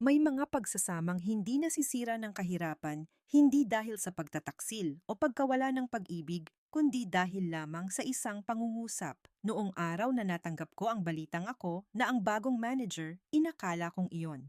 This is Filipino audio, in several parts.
May mga pagsasamang hindi nasisira ng kahirapan, hindi dahil sa pagtataksil o pagkawala ng pag-ibig, kundi dahil lamang sa isang pangungusap. Noong araw na natanggap ko ang balitang ako na ang bagong manager, inakala kong iyon.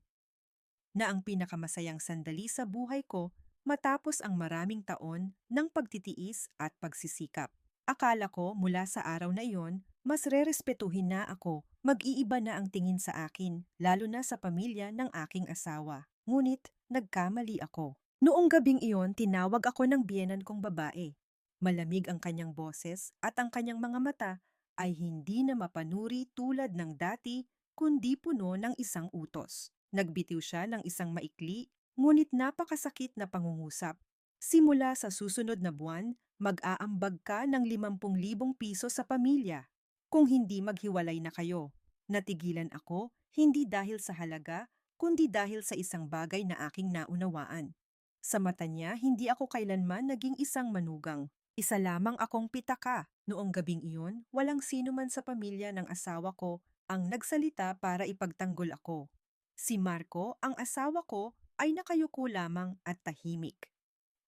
Na ang pinakamasayang sandali sa buhay ko matapos ang maraming taon ng pagtitiis at pagsisikap. Akala ko mula sa araw na iyon, mas rerespetuhin na ako, mag-iiba na ang tingin sa akin, lalo na sa pamilya ng aking asawa. Ngunit, nagkamali ako. Noong gabing iyon, tinawag ako ng biyenan kong babae. Malamig ang kanyang boses at ang kanyang mga mata ay hindi na mapanuri tulad ng dati, kundi puno ng isang utos. Nagbitiw siya ng isang maikli, ngunit napakasakit na pangungusap. Simula sa susunod na buwan, mag-aambag ka ng 50,000 piso sa pamilya. Kung hindi maghiwalay na kayo. Natigilan ako, hindi dahil sa halaga, kundi dahil sa isang bagay na aking naunawaan. Sa mata niya, hindi ako kailanman naging isang manugang. Isa lamang akong pitaka. Noong gabing iyon, walang sino man sa pamilya ng asawa ko ang nagsalita para ipagtanggol ako. Si Marco, ang asawa ko, ay nakayuko lamang at tahimik.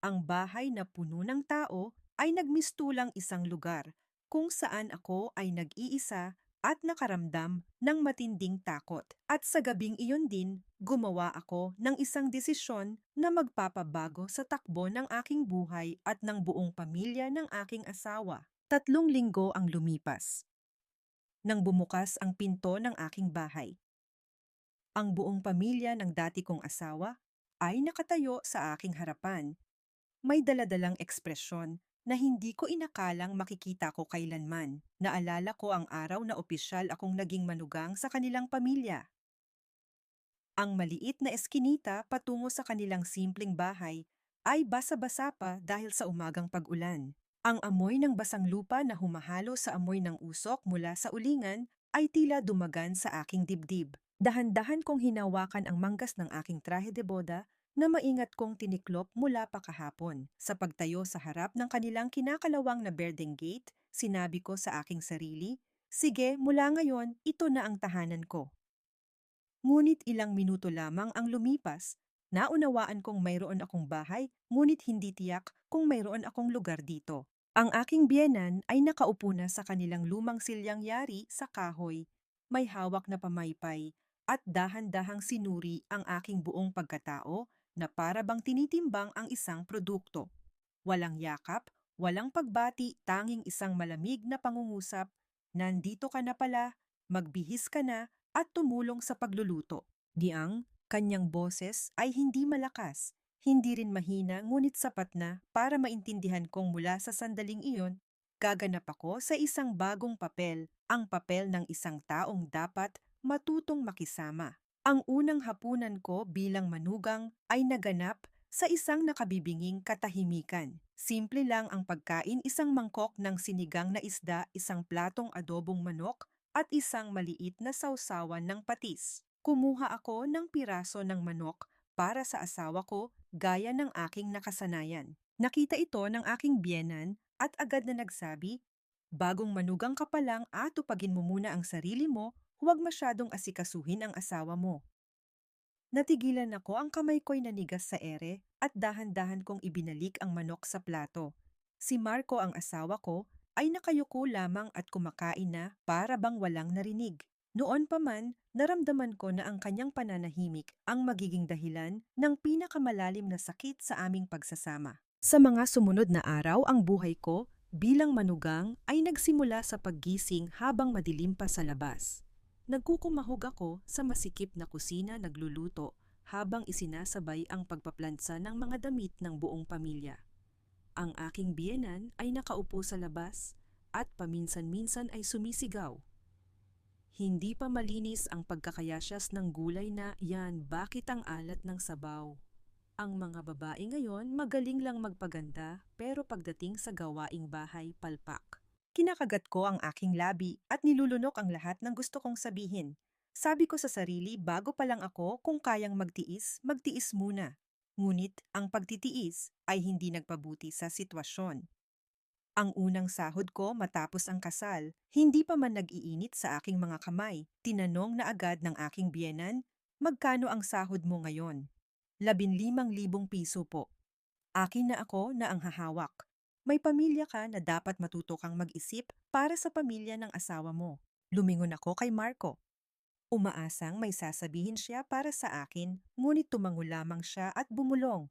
Ang bahay na puno ng tao ay nagmistulang isang lugar kung saan ako ay nag-iisa at nakaramdam ng matinding takot. At sa gabing iyon din, gumawa ako ng isang desisyon na magpapabago sa takbo ng aking buhay at ng buong pamilya ng aking asawa. 3 linggo ang lumipas nang bumukas ang pinto ng aking bahay. Ang buong pamilya ng dati kong asawa ay nakatayo sa aking harapan. May daladalang ekspresyon na hindi ko inakalang makikita ko kailanman. Naalala ko ang araw na opisyal akong naging manugang sa kanilang pamilya. Ang maliit na eskinita patungo sa kanilang simpleng bahay ay basa-basa pa dahil sa umagang pag-ulan. Ang amoy ng basang lupa na humahalo sa amoy ng usok mula sa ulingan ay tila dumagan sa aking dibdib. Dahan-dahan kong hinawakan ang manggas ng aking trahe de boda na maingat kong tiniklop mula pa kahapon. Sa pagtayo sa harap ng kanilang kinakalawang na berdeng gate, sinabi ko sa aking sarili, sige, mula ngayon, ito na ang tahanan ko. Ngunit ilang minuto lamang ang lumipas, naunawaan kong mayroon akong bahay, ngunit hindi tiyak kung mayroon akong lugar dito. Ang aking biyenan ay nakaupo na sa kanilang lumang silyang yari sa kahoy, may hawak na pamaypay, at dahan-dahang sinuri ang aking buong pagkatao na para bang tinitimbang ang isang produkto. Walang yakap, walang pagbati, tanging isang malamig na pangungusap, nandito ka na pala, magbihis ka na, at tumulong sa pagluluto. Diang, kanyang boses ay hindi malakas, hindi rin mahina ngunit sapat na para maintindihan kong mula sa sandaling iyon, gaganap ako sa isang bagong papel, ang papel ng isang taong dapat matutong makisama. Ang unang hapunan ko bilang manugang ay naganap sa isang nakabibinging katahimikan. Simple lang ang pagkain, isang mangkok ng sinigang na isda, isang platong adobong manok, at isang maliit na sausawan ng patis. Kumuha ako ng piraso ng manok para sa asawa ko gaya ng aking nakasanayan. Nakita ito ng aking biyenan at agad na nagsabi, bagong manugang ka pa lang at tupagin mo muna ang sarili mo, huwag masyadong asikasuhin ang asawa mo. Natigilan ako, ang kamay ko'y nanigas sa ere at dahan-dahan kong ibinalik ang manok sa plato. Si Marco, ang asawa ko, ay nakayuko lamang at kumakain na para bang walang narinig. Noon pa man, naramdaman ko na ang kanyang pananahimik ang magiging dahilan ng pinakamalalim na sakit sa aming pagsasama. Sa mga sumunod na araw, ang buhay ko bilang manugang ay nagsimula sa paggising habang madilim pa sa labas. Nagkukumahog ako sa masikip na kusina nagluluto habang isinasabay ang pagpaplansa ng mga damit ng buong pamilya. Ang aking biyenan ay nakaupo sa labas at paminsan-minsan ay sumisigaw. Hindi pa malinis ang pagkakayasyas ng gulay na yan, bakit ang alat ng sabaw? Ang mga babae ngayon magaling lang magpaganda pero pagdating sa gawaing bahay palpak. Kinakagat ko ang aking labi at nilulunok ang lahat ng gusto kong sabihin. Sabi ko sa sarili bago pa lang ako kung kayang magtiis, magtiis muna. Ngunit ang pagtitiis ay hindi nagpabuti sa sitwasyon. Ang unang sahod ko matapos ang kasal, hindi pa man nag-iinit sa aking mga kamay. Tinanong na agad ng aking biyenan, Magkano ang sahod mo ngayon? 15,000 piso po. Akin na ako na ang hahawak. May pamilya ka na dapat matuto kang mag-isip para sa pamilya ng asawa mo. Lumingon ako kay Marco. Umaasang may sasabihin siya para sa akin, ngunit tumango lamang siya at bumulong.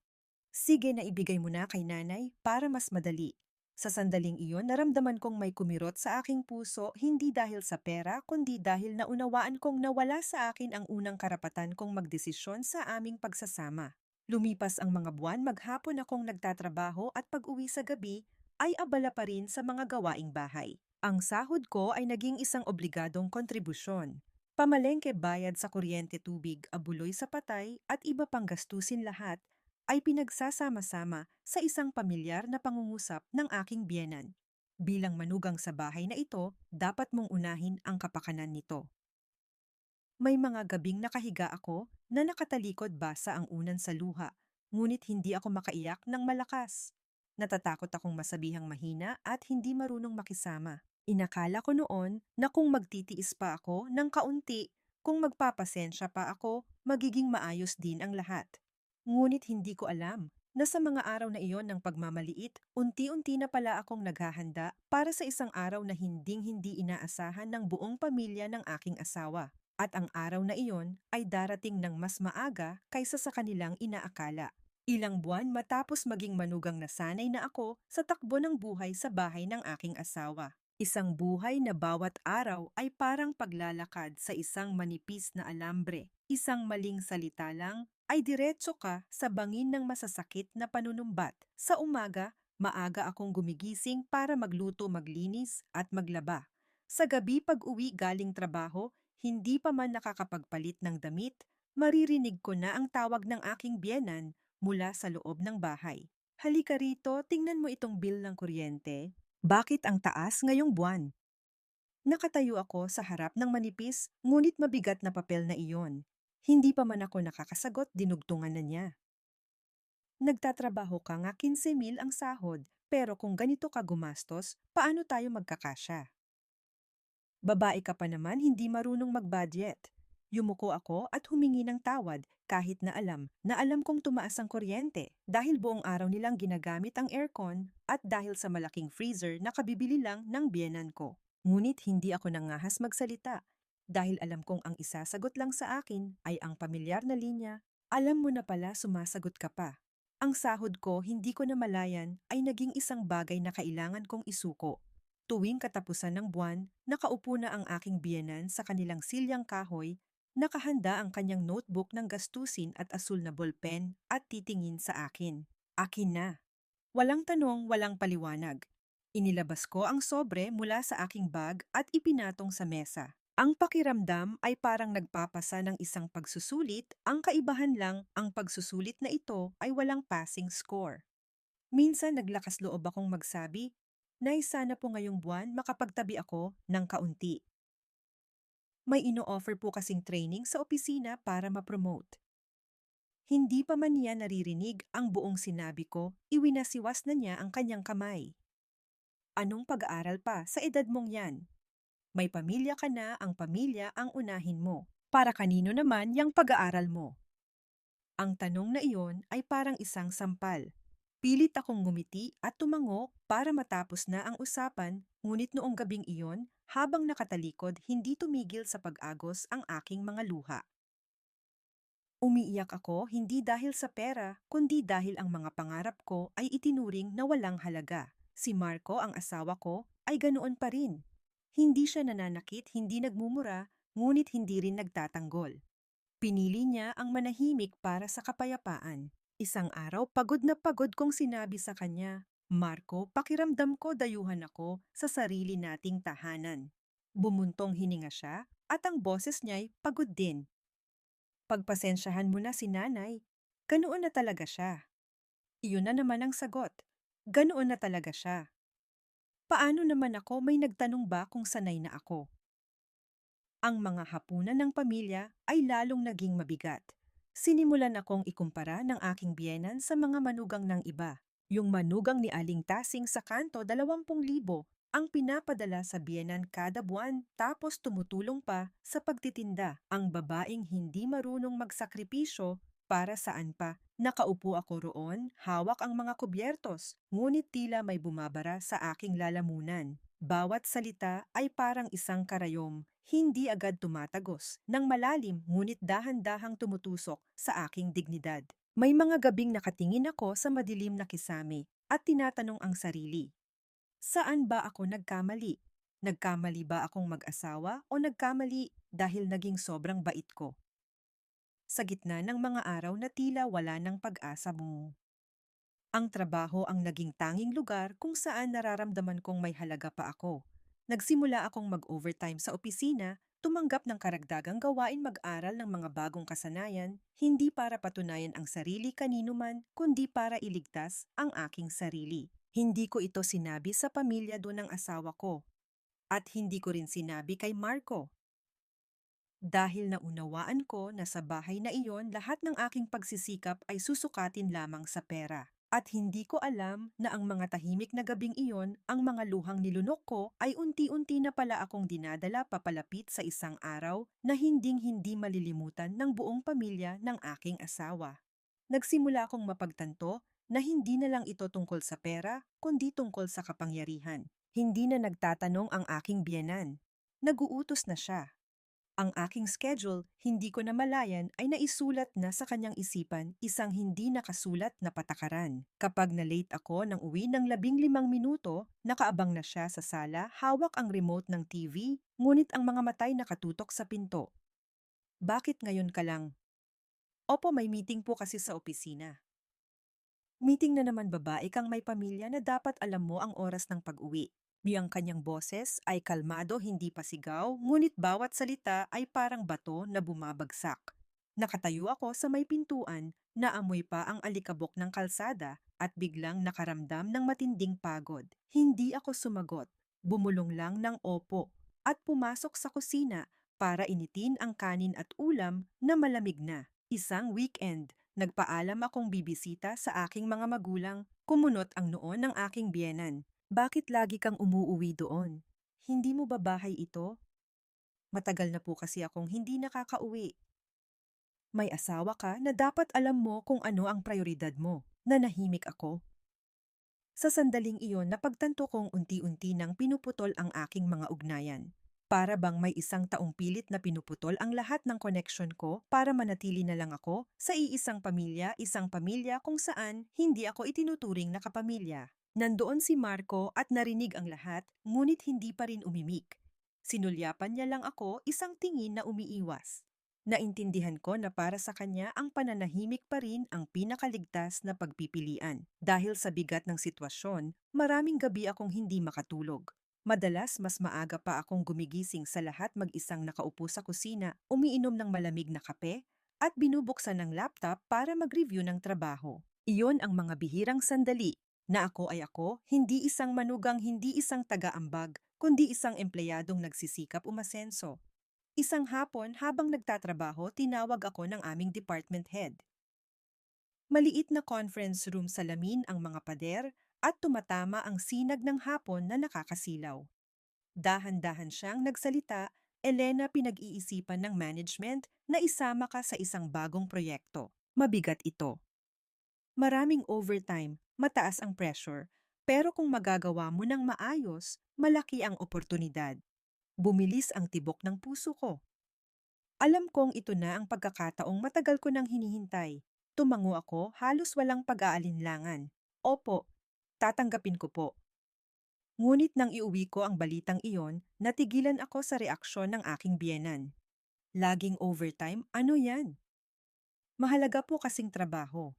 Sige na ibigay mo na kay nanay para mas madali. Sa sandaling iyon, naramdaman kong may kumirot sa aking puso hindi dahil sa pera kundi dahil naunawaan kong nawala sa akin ang unang karapatan kong magdesisyon sa aming pagsasama. Lumipas ang mga buwan, maghapon akong nagtatrabaho at pag-uwi sa gabi ay abala pa rin sa mga gawaing bahay. Ang sahod ko ay naging isang obligadong kontribusyon. Pamalengke, bayad sa kuryente, tubig, abuloy sa patay at iba pang gastusin, lahat ay pinagsasama-sama sa isang pamilyar na pangungusap ng aking biyenan. Bilang manugang sa bahay na ito, dapat mong unahin ang kapakanan nito. May mga gabing nakahiga ako na nakatalikod basa ang unan sa luha, ngunit hindi ako makaiyak ng malakas. Natatakot akong masabihang mahina at hindi marunong makisama. Inakala ko noon na kung magtitiis pa ako ng kaunti, kung magpapasensya pa ako, magiging maayos din ang lahat. Ngunit hindi ko alam na sa mga araw na iyon ng pagmamaliit, unti-unti na pala akong naghahanda para sa isang araw na hinding-hindi inaasahan ng buong pamilya ng aking asawa. At ang araw na iyon ay darating ng mas maaga kaysa sa kanilang inaakala. Ilang buwan matapos maging manugang, nasanay na ako sa takbo ng buhay sa bahay ng aking asawa. Isang buhay na bawat araw ay parang paglalakad sa isang manipis na alambre. Isang maling salita lang ay diretso ka sa bangin ng masasakit na panunumbat. Sa umaga, maaga akong gumigising para magluto, maglinis at maglaba. Sa gabi, pag-uwi galing trabaho, hindi pa man nakakapagpalit ng damit, maririnig ko na ang tawag ng aking biyenan mula sa loob ng bahay. Halika rito, tingnan mo itong bill ng kuryente. Bakit ang taas ngayong buwan? Nakatayo ako sa harap ng manipis ngunit mabigat na papel na iyon. Hindi pa man ako nakakasagot, dinugtungan na niya. Nagtatrabaho ka nga, 15,000 ang sahod, pero kung ganito ka gumastos, paano tayo magkakasya? Babae ka pa naman, hindi marunong mag-budget. Yumuko ako at humingi ng tawad kahit na alam kong tumaas ang kuryente dahil buong araw nilang ginagamit ang aircon at dahil sa malaking freezer na kabibili lang ng biyenan ko. Ngunit hindi ako nangahas magsalita dahil alam kong ang isasagot lang sa akin ay ang pamilyar na linya. Alam mo na pala, sumasagot ka pa. Ang sahod ko, hindi ko namalayan, ay naging isang bagay na kailangan kong isuko. Tuwing katapusan ng buwan, nakaupo na ang aking biyenan sa kanilang silyang kahoy, nakahanda ang kanyang notebook ng gastusin at asul na bolpen at titingin sa akin. Akin na. Walang tanong, walang paliwanag. Inilabas ko ang sobre mula sa aking bag at ipinatong sa mesa. Ang pakiramdam ay parang nagpapasa ng isang pagsusulit, ang kaibahan lang, ang pagsusulit na ito ay walang passing score. Minsan naglakas loob akong magsabi, Nay, sana po ngayong buwan makapagtabi ako ng kaunti. May ino-offer po kasing training sa opisina para ma-promote. Hindi pa man niya naririnig ang buong sinabi ko, iwinasiwas na niya ang kanyang kamay. Anong pag-aaral pa sa edad mong yan? May pamilya ka na, ang pamilya ang unahin mo. Para kanino naman yang pag-aaral mo? Ang tanong na iyon ay parang isang sampal. Pilit akong ngumiti at tumango para matapos na ang usapan, ngunit noong gabing iyon, habang nakatalikod, hindi tumigil sa pag-agos ang aking mga luha. Umiiyak ako hindi dahil sa pera, kundi dahil ang mga pangarap ko ay itinuring na walang halaga. Si Marco, ang asawa ko, ay ganoon pa rin. Hindi siya nananakit, hindi nagmumura, ngunit hindi rin nagtatanggol. Pinili niya ang manahimik para sa kapayapaan. Isang araw, pagod na pagod kong sinabi sa kanya, Marco, pakiramdam ko dayuhan ako sa sarili nating tahanan. Bumuntong hininga siya at ang boses niya'y pagod din. Pagpasensyahan mo na si nanay. Ganoon na talaga siya. Iyon na naman ang sagot. Ganoon na talaga siya. Paano naman ako, may nagtanong ba kung sanay na ako? Ang mga hapunan ng pamilya ay lalong naging mabigat. Sinimulan akong ikumpara ng aking biyenan sa mga manugang ng iba. Yung manugang ni Aling Tasing sa kanto, 20,000. ang pinapadala sa biyenan kada buwan tapos tumutulong pa sa pagtitinda. Ang babaeng hindi marunong magsakripisyo para saan pa. Nakaupo ako roon, hawak ang mga kubyertos, ngunit tila may bumabara sa aking lalamunan. Bawat salita ay parang isang karayom, hindi agad tumatagos, nang malalim ngunit dahan-dahang tumutusok sa aking dignidad. May mga gabing nakatingin ako sa madilim na kisame at tinatanong ang sarili, saan ba ako nagkamali? Nagkamali ba akong mag-asawa o nagkamali dahil naging sobrang bait ko? Sa gitna ng mga araw na tila wala ng pag-asa mo. Ang trabaho ang naging tanging lugar kung saan nararamdaman kong may halaga pa ako. Nagsimula akong mag-overtime sa opisina, tumanggap ng karagdagang gawain mag-aral ng mga bagong kasanayan, hindi para patunayan ang sarili kanino man, kundi para iligtas ang aking sarili. Hindi ko ito sinabi sa pamilya doon ng asawa ko, at hindi ko rin sinabi kay Marco. Dahil naunawaan ko na sa bahay na iyon lahat ng aking pagsisikap ay susukatin lamang sa pera. At hindi ko alam na ang mga tahimik na gabing iyon, ang mga luhang nilunok ko ay unti-unti na pala akong dinadala papalapit sa isang araw na hinding-hindi malilimutan ng buong pamilya ng aking asawa. Nagsimula akong mapagtanto na hindi na lang ito tungkol sa pera, kundi tungkol sa kapangyarihan. Hindi na nagtatanong ang aking biyenan. Naguutos na siya. Ang aking schedule, hindi ko namalayan ay naisulat na sa kanyang isipan isang hindi nakasulat na patakaran. Kapag na-late ako ng uwi ng 15 minuto, nakaabang na siya sa sala, hawak ang remote ng TV, ngunit ang mga matay nakatutok sa pinto. Bakit ngayon ka lang? Opo, may meeting po kasi sa opisina. Meeting na naman, babae kang may pamilya na dapat alam mo ang oras ng pag-uwi. Ang kanyang boses ay kalmado, hindi pasigaw, ngunit bawat salita ay parang bato na bumabagsak. Nakatayo ako sa may pintuan, naamoy pa ang alikabok ng kalsada at biglang nakaramdam ng matinding pagod. Hindi ako sumagot, bumulong lang ng opo at pumasok sa kusina para initin ang kanin at ulam na malamig na. Isang weekend, nagpaalam akong bibisita sa aking mga magulang, kumunot ang noon ng aking biyenan. Bakit lagi kang umuuwi doon? Hindi mo ba bahay ito? Matagal na po kasi akong hindi nakakauwi. May asawa ka na dapat alam mo kung ano ang prioridad mo. Nanahimik ako. Sa sandaling iyon, napagtanto kong unti-unti nang pinuputol ang aking mga ugnayan. Para bang may isang taong pilit na pinuputol ang lahat ng connection ko para manatili na lang ako sa isang pamilya kung saan hindi ako itinuturing na kapamilya. Nandoon si Marco at narinig ang lahat, ngunit hindi pa rin umimik. Sinulyapan niya lang ako, isang tingin na umiiwas. Naintindihan ko na para sa kanya ang pananahimik pa rin ang pinakaligtas na pagpipilian. Dahil sa bigat ng sitwasyon, maraming gabi akong hindi makatulog. Madalas mas maaga pa akong gumigising sa lahat mag-isang nakaupo sa kusina, umiinom ng malamig na kape, at binubuksan ng laptop para mag-review ng trabaho. Iyon ang mga bihirang sandali na ako ay ako, hindi isang manugang, hindi isang taga-ambag, kundi isang empleyadong nagsisikap umasenso. Isang hapon habang nagtatrabaho, tinawag ako ng aming department head. Maliit na conference room, salamin ang mga pader at tumatama ang sinag ng hapon na nakakasilaw. Dahan-dahan siyang nagsalita, Elena, pinag-iisipan ng management na isama ka sa isang bagong proyekto. Mabigat ito. Maraming overtime, mataas ang pressure, pero kung magagawa mo ng maayos, malaki ang oportunidad. Bumilis ang tibok ng puso ko. Alam kong ito na ang pagkakataong matagal ko nang hinihintay. Tumango ako, halos walang pag-aalinlangan. Opo, tatanggapin ko po. Ngunit nang iuwi ko ang balitang iyon, natigilan ako sa reaksyon ng aking biyenan. Laging overtime, ano yan? Mahalaga po kasing trabaho.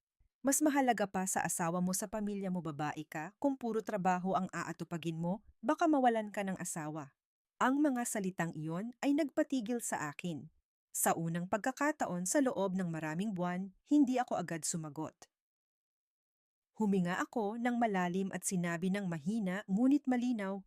Mas mahalaga pa sa asawa mo, sa pamilya mo, babae ka, kung puro trabaho ang aatupagin mo, baka mawalan ka ng asawa. Ang mga salitang iyon ay nagpatigil sa akin. Sa unang pagkakataon sa loob ng maraming buwan, hindi ako agad sumagot. Huminga ako ng malalim at sinabi ng mahina ngunit malinaw,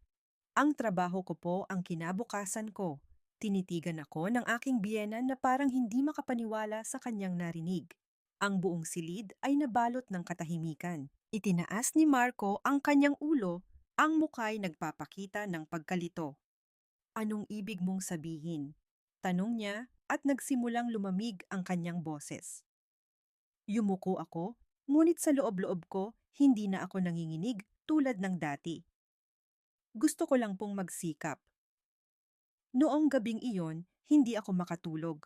ang trabaho ko po ang kinabukasan ko. Tinitigan ako ng aking biyenan na parang hindi makapaniwala sa kanyang narinig. Ang buong silid ay nabalot ng katahimikan. Itinaas ni Marco ang kanyang ulo, Ang muka'y nagpapakita ng pagkalito. Anong ibig mong sabihin? Tanong niya at nagsimulang lumamig ang kanyang boses. Yumuko ako, ngunit sa loob-loob ko, hindi na ako nanginginig tulad ng dati. Gusto ko lang pong magsikap. Noong gabing iyon, hindi ako makatulog.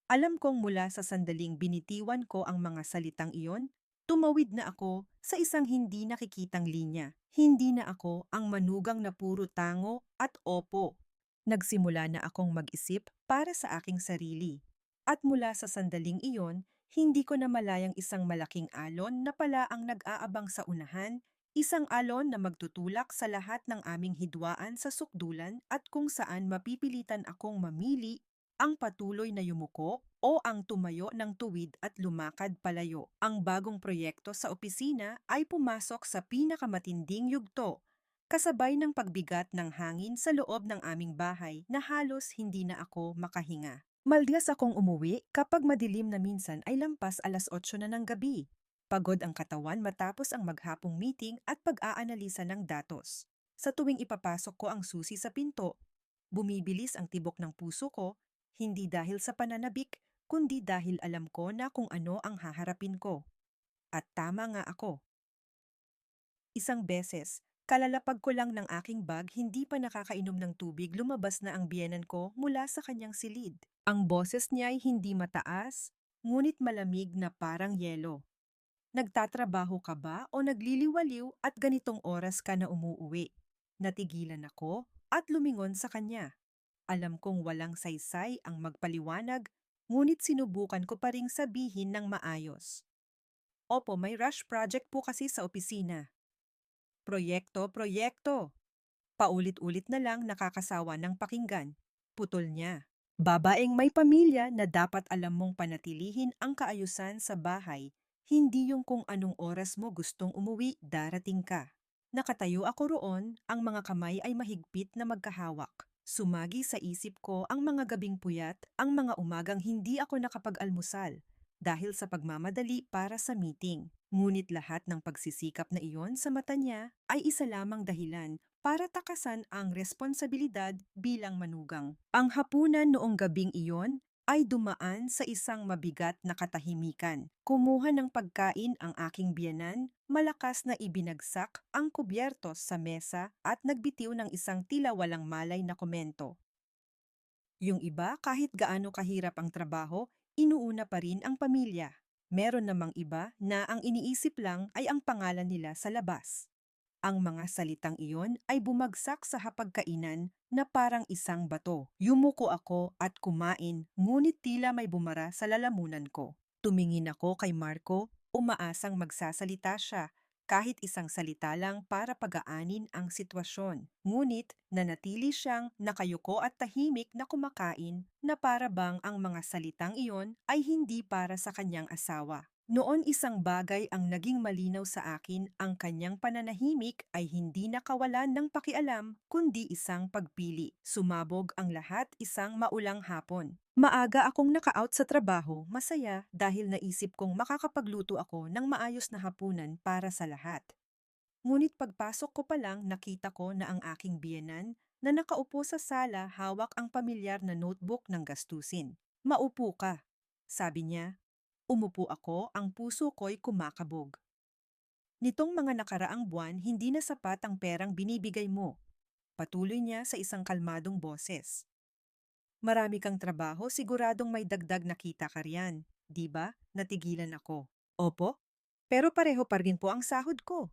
Alam kong mula sa sandaling binitiwan ko ang mga salitang iyon, tumawid na ako sa isang hindi nakikitang linya. Hindi na ako ang manugang na puro tango at opo. Nagsimula na akong mag-isip para sa aking sarili. At mula sa sandaling iyon, hindi ko na malayang isang malaking alon na pala ang nag-aabang sa unahan, isang alon na magtutulak sa lahat ng aming hidwaan sa sukdulan at kung saan mapipilitan akong mamili ang patuloy na yumuko o ang tumayo ng tuwid at lumakad palayo. Ang bagong proyekto sa opisina ay pumasok sa pinakamatinding yugto, kasabay ng pagbigat ng hangin sa loob ng aming bahay na halos hindi na ako makahinga. Maldias akong umuwi kapag madilim na minsan ay lampas 8:00 na ng gabi. Pagod ang katawan matapos ang maghapong meeting at pag-aanalisa ng datos. Sa tuwing ipapasok ko ang susi sa pinto, bumibilis ang tibok ng puso ko, hindi dahil sa pananabik, kundi dahil alam ko na kung ano ang haharapin ko. At tama nga ako. Isang beses, kalalapag ko lang ng aking bag, hindi pa nakakainom ng tubig, lumabas na ang biyenan ko mula sa kanyang silid. Ang boses niya ay hindi mataas, ngunit malamig na parang yelo. Nagtatrabaho ka ba o nagliliwaliw at ganitong oras ka na umuuwi? Natigilan ako at lumingon sa kanya. Alam kong walang saysay ang magpaliwanag, ngunit sinubukan ko pa ring sabihin ng maayos. Opo, may rush project po kasi sa opisina. Proyekto, proyekto. Paulit-ulit na lang nakakasawa ng pakinggan. Putol niya. Babaeng may pamilya na dapat alam mong panatilihin ang kaayusan sa bahay, hindi yung kung anong oras mo gustong umuwi, darating ka. Nakatayo ako roon, ang mga kamay ay mahigpit na magkahawak. Sumagi sa isip ko ang mga gabing puyat, ang mga umagang hindi ako nakapag-almusal dahil sa pagmamadali para sa meeting. Ngunit lahat ng pagsisikap na iyon sa mata niya ay isa lamang dahilan para takasan ang responsibilidad bilang manugang. Ang hapunan noong gabing iyon ay dumaan sa isang mabigat na katahimikan. Kumuha ng pagkain ang aking biyenan, malakas na ibinagsak ang kubyertos sa mesa at nagbitiw ng isang tila walang malay na komento. Yung iba, kahit gaano kahirap ang trabaho, inuuna pa rin ang pamilya. Meron namang iba na ang iniisip lang ay ang pangalan nila sa labas. Ang mga salitang iyon ay bumagsak sa hapagkainan na parang isang bato. Yumuko ako at kumain, ngunit tila may bumara sa lalamunan ko. Tumingin ako kay Marco, umaasang magsasalita siya, kahit isang salita lang para pagaanin ang sitwasyon. Ngunit nanatili siyang nakayuko at tahimik na kumakain na para bang ang mga salitang iyon ay hindi para sa kanyang asawa. Noon isang bagay ang naging malinaw sa akin, ang kanyang pananahimik ay hindi nakawalan ng pakialam kundi isang pagpili. Sumabog ang lahat isang maulang hapon. Maaga akong naka-out sa trabaho, masaya dahil naisip kong makakapagluto ako ng maayos na hapunan para sa lahat. Ngunit pagpasok ko pa lang nakita ko na ang aking biyenan na nakaupo sa sala hawak ang pamilyar na notebook ng gastusin. Maupo ka, sabi niya. Umupo ako, ang puso ko'y kumakabog. Nitong mga nakaraang buwan, hindi na sapat ang perang binibigay mo. Patuloy niya sa isang kalmadong boses. Marami kang trabaho, siguradong may dagdag na kita ka riyan. Di ba? Natigilan ako. Opo, pero pareho pa rin po ang sahod ko.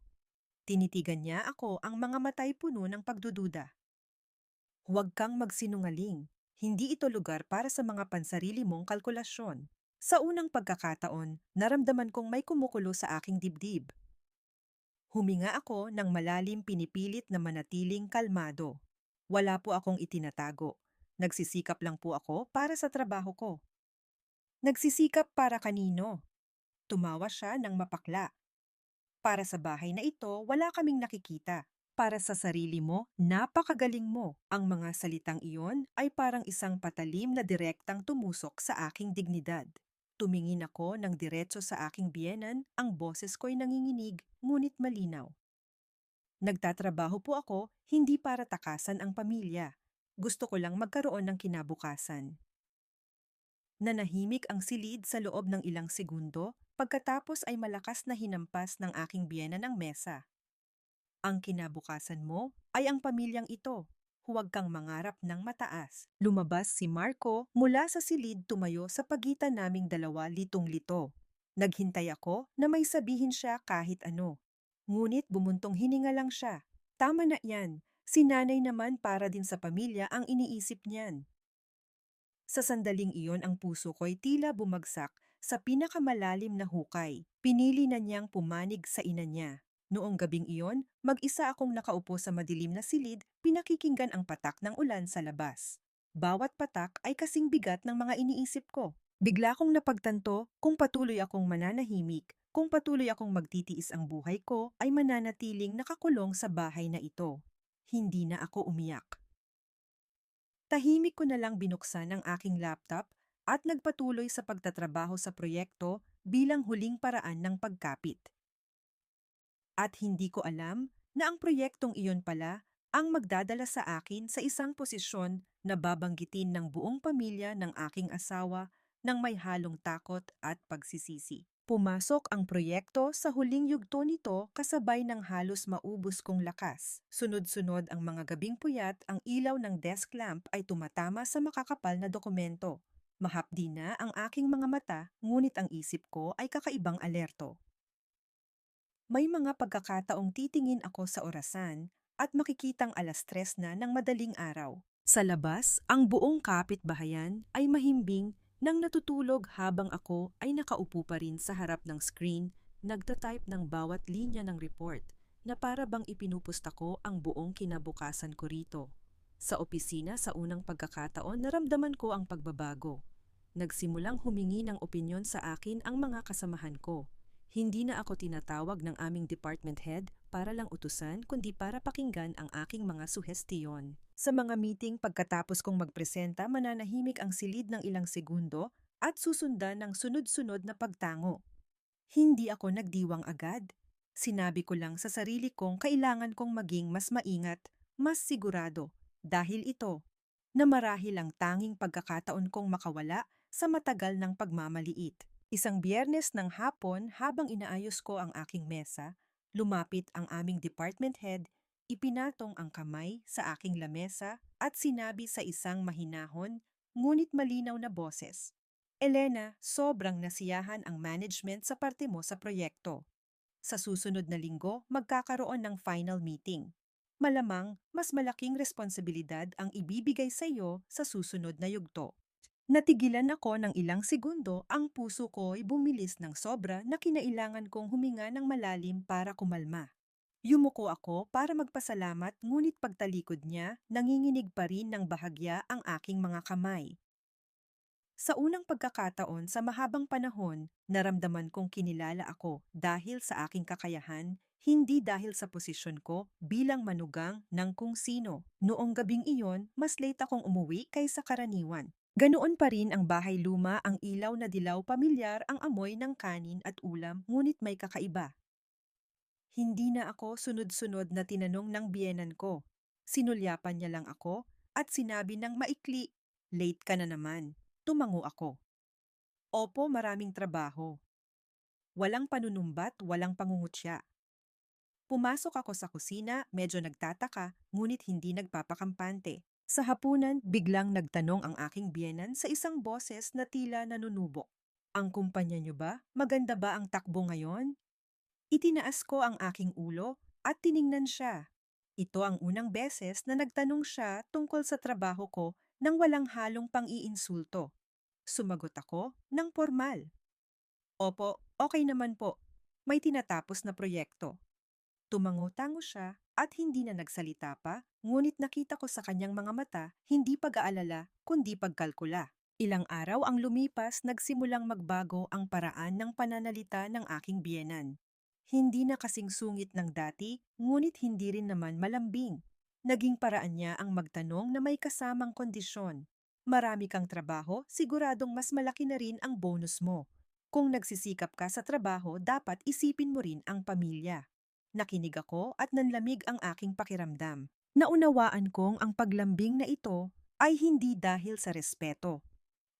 Tinitigan niya ako, ang mga matay puno ng pagdududa. Huwag kang magsinungaling. Hindi ito lugar para sa mga pansarili mong kalkulasyon. Sa unang pagkakataon, naramdaman kong may kumukulo sa aking dibdib. Huminga ako ng malalim, pinipilit na manatiling kalmado. Wala po akong itinatago. Nagsisikap lang po ako para sa trabaho ko. Nagsisikap para kanino? Tumawa siya ng mapakla. Para sa bahay na ito, wala kaming nakikita. Para sa sarili mo, napakagaling mo. Ang mga salitang iyon ay parang isang patalim na direktang tumusok sa aking dignidad. Tumingin ako ng diretso sa aking biyenan, ang boses ko'y nanginginig, ngunit malinaw. Nagtatrabaho po ako hindi para takasan ang pamilya. Gusto ko lang magkaroon ng kinabukasan. Nanahimik ang silid sa loob ng ilang segundo, pagkatapos ay malakas na hinampas ng aking biyena ng mesa. Ang kinabukasan mo ay ang pamilyang ito. Huwag kang mangarap ng mataas. Lumabas si Marco mula sa silid, tumayo sa pagitan naming dalawa, litong-lito. Naghintay ako na may sabihin siya kahit ano. Ngunit bumuntong hininga lang siya. Tama na yan. Si nanay naman para din sa pamilya ang iniisip niyan. Sa sandaling iyon ang puso ko'y tila bumagsak sa pinakamalalim na hukay. Pinili na niyang pumanig sa ina niya. Noong gabing iyon, mag-isa akong nakaupo sa madilim na silid, pinakikinggan ang patak ng ulan sa labas. Bawat patak ay kasing bigat ng mga iniisip ko. Bigla kong napagtanto kung patuloy akong mananahimik, kung patuloy akong magtitiis, ang buhay ko ay mananatiling nakakulong sa bahay na ito. Hindi na ako umiyak. Tahimik ko na lang binuksan ang aking laptop at nagpatuloy sa pagtatrabaho sa proyekto bilang huling paraan ng pagkapit. At hindi ko alam na ang proyektong iyon pala ang magdadala sa akin sa isang posisyon na babanggitin ng buong pamilya ng aking asawa ng may halong takot at pagsisisi. Pumasok ang proyekto sa huling yugto nito kasabay ng halos maubos kong lakas. Sunod-sunod ang mga gabing puyat, ang ilaw ng desk lamp ay tumatama sa makakapal na dokumento. Mahapdi na ang aking mga mata, ngunit ang isip ko ay kakaibang alerto. May mga pagkakataong titingin ako sa orasan at makikitang 3:00 na ng madaling araw. Sa labas, ang buong kapitbahayan ay mahimbing nang natutulog habang ako ay nakaupo pa rin sa harap ng screen, nagtatype ng bawat linya ng report na para bang ipinupusta ko ang buong kinabukasan ko rito. Sa opisina, sa unang pagkakataon, naramdaman ko ang pagbabago. Nagsimulang humingi ng opinyon sa akin ang mga kasamahan ko. Hindi na ako tinatawag ng aming department head para lang utusan, kundi para pakinggan ang aking mga suhestiyon. Sa mga meeting, pagkatapos kong magpresenta, mananahimik ang silid ng ilang segundo at susundan ng sunod-sunod na pagtango. Hindi ako nagdiwang agad. Sinabi ko lang sa sarili kong kailangan kong maging mas maingat, mas sigurado, dahil ito na marahil ang tanging pagkakataon kong makawala sa matagal ng pagmamaliit. Isang Biyernes ng hapon, habang inaayos ko ang aking mesa, lumapit ang aming department head, ipinatong ang kamay sa aking lamesa at sinabi sa isang mahinahon ngunit malinaw na boses, "Elena, sobrang nasiyahan ang management sa parte mo sa proyekto. Sa susunod na linggo, magkakaroon ng final meeting. Malamang mas malaking responsibilidad ang ibibigay sa iyo sa susunod na yugto." Natigilan ako ng ilang segundo, ang puso ko'y bumilis ng sobra na kinailangan kong huminga ng malalim para kumalma. Yumuko ako para magpasalamat, ngunit pagtalikod niya, nanginginig pa rin ng bahagya ang aking mga kamay. Sa unang pagkakataon sa mahabang panahon, naramdaman kong kinilala ako dahil sa aking kakayahan, hindi dahil sa posisyon ko bilang manugang ng kung sino. Noong gabing iyon, mas late akong umuwi kaysa karaniwan. Ganoon pa rin ang bahay luma, ang ilaw na dilaw, pamilyar ang amoy ng kanin at ulam, ngunit may kakaiba. Hindi na ako sunod-sunod na tinanong ng biyenan ko. Sinulyapan niya lang ako at sinabi ng maikli, "Late ka na naman." Tumango ako. Opo, maraming trabaho. Walang panunumbat, walang pangungutya. Pumasok ako sa kusina, medyo nagtataka, ngunit hindi nagpapakampante. Sa hapunan, biglang nagtanong ang aking biyenan sa isang boses na tila nanunubok. "Ang kumpanya niyo ba? Maganda ba ang takbo ngayon?" Itinaas ko ang aking ulo at tiningnan siya. Ito ang unang beses na nagtanong siya tungkol sa trabaho ko nang walang halong pang-iinsulto. Sumagot ako ng formal. "Opo, okay naman po. May tinatapos na proyekto." Tumango-tango siya at hindi na nagsalita pa, ngunit nakita ko sa kanyang mga mata hindi pag-aalala kundi pagkalkula. Ilang araw ang lumipas, nagsimulang magbago ang paraan ng pananalita ng aking biyenan. Hindi na kasing sungit ng dati, ngunit hindi rin naman malambing. Naging paraan niya ang magtanong na may kasamang kondisyon. "Marami kang trabaho, siguradong mas malaki na rin ang bonus mo. Kung nagsisikap ka sa trabaho, dapat isipin mo rin ang pamilya." Nakinig ako at nanlamig ang aking pakiramdam. Naunawaan kong ang paglambing na ito ay hindi dahil sa respeto,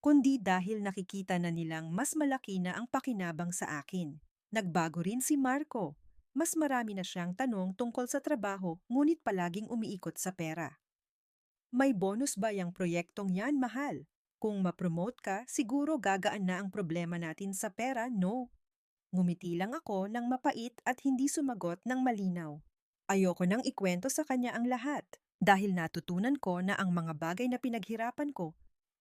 kundi dahil nakikita na nilang mas malaki na ang pakinabang sa akin. Nagbago rin si Marco. Mas marami na siyang tanong tungkol sa trabaho ngunit palaging umiikot sa pera. May bonus ba yung proyektong yan, mahal? Kung ma-promote ka, siguro gagaan na ang problema natin sa pera, no? Ngumiti lang ako ng mapait at hindi sumagot ng malinaw. Ayoko nang ikwento sa kanya ang lahat dahil natutunan ko na ang mga bagay na pinaghirapan ko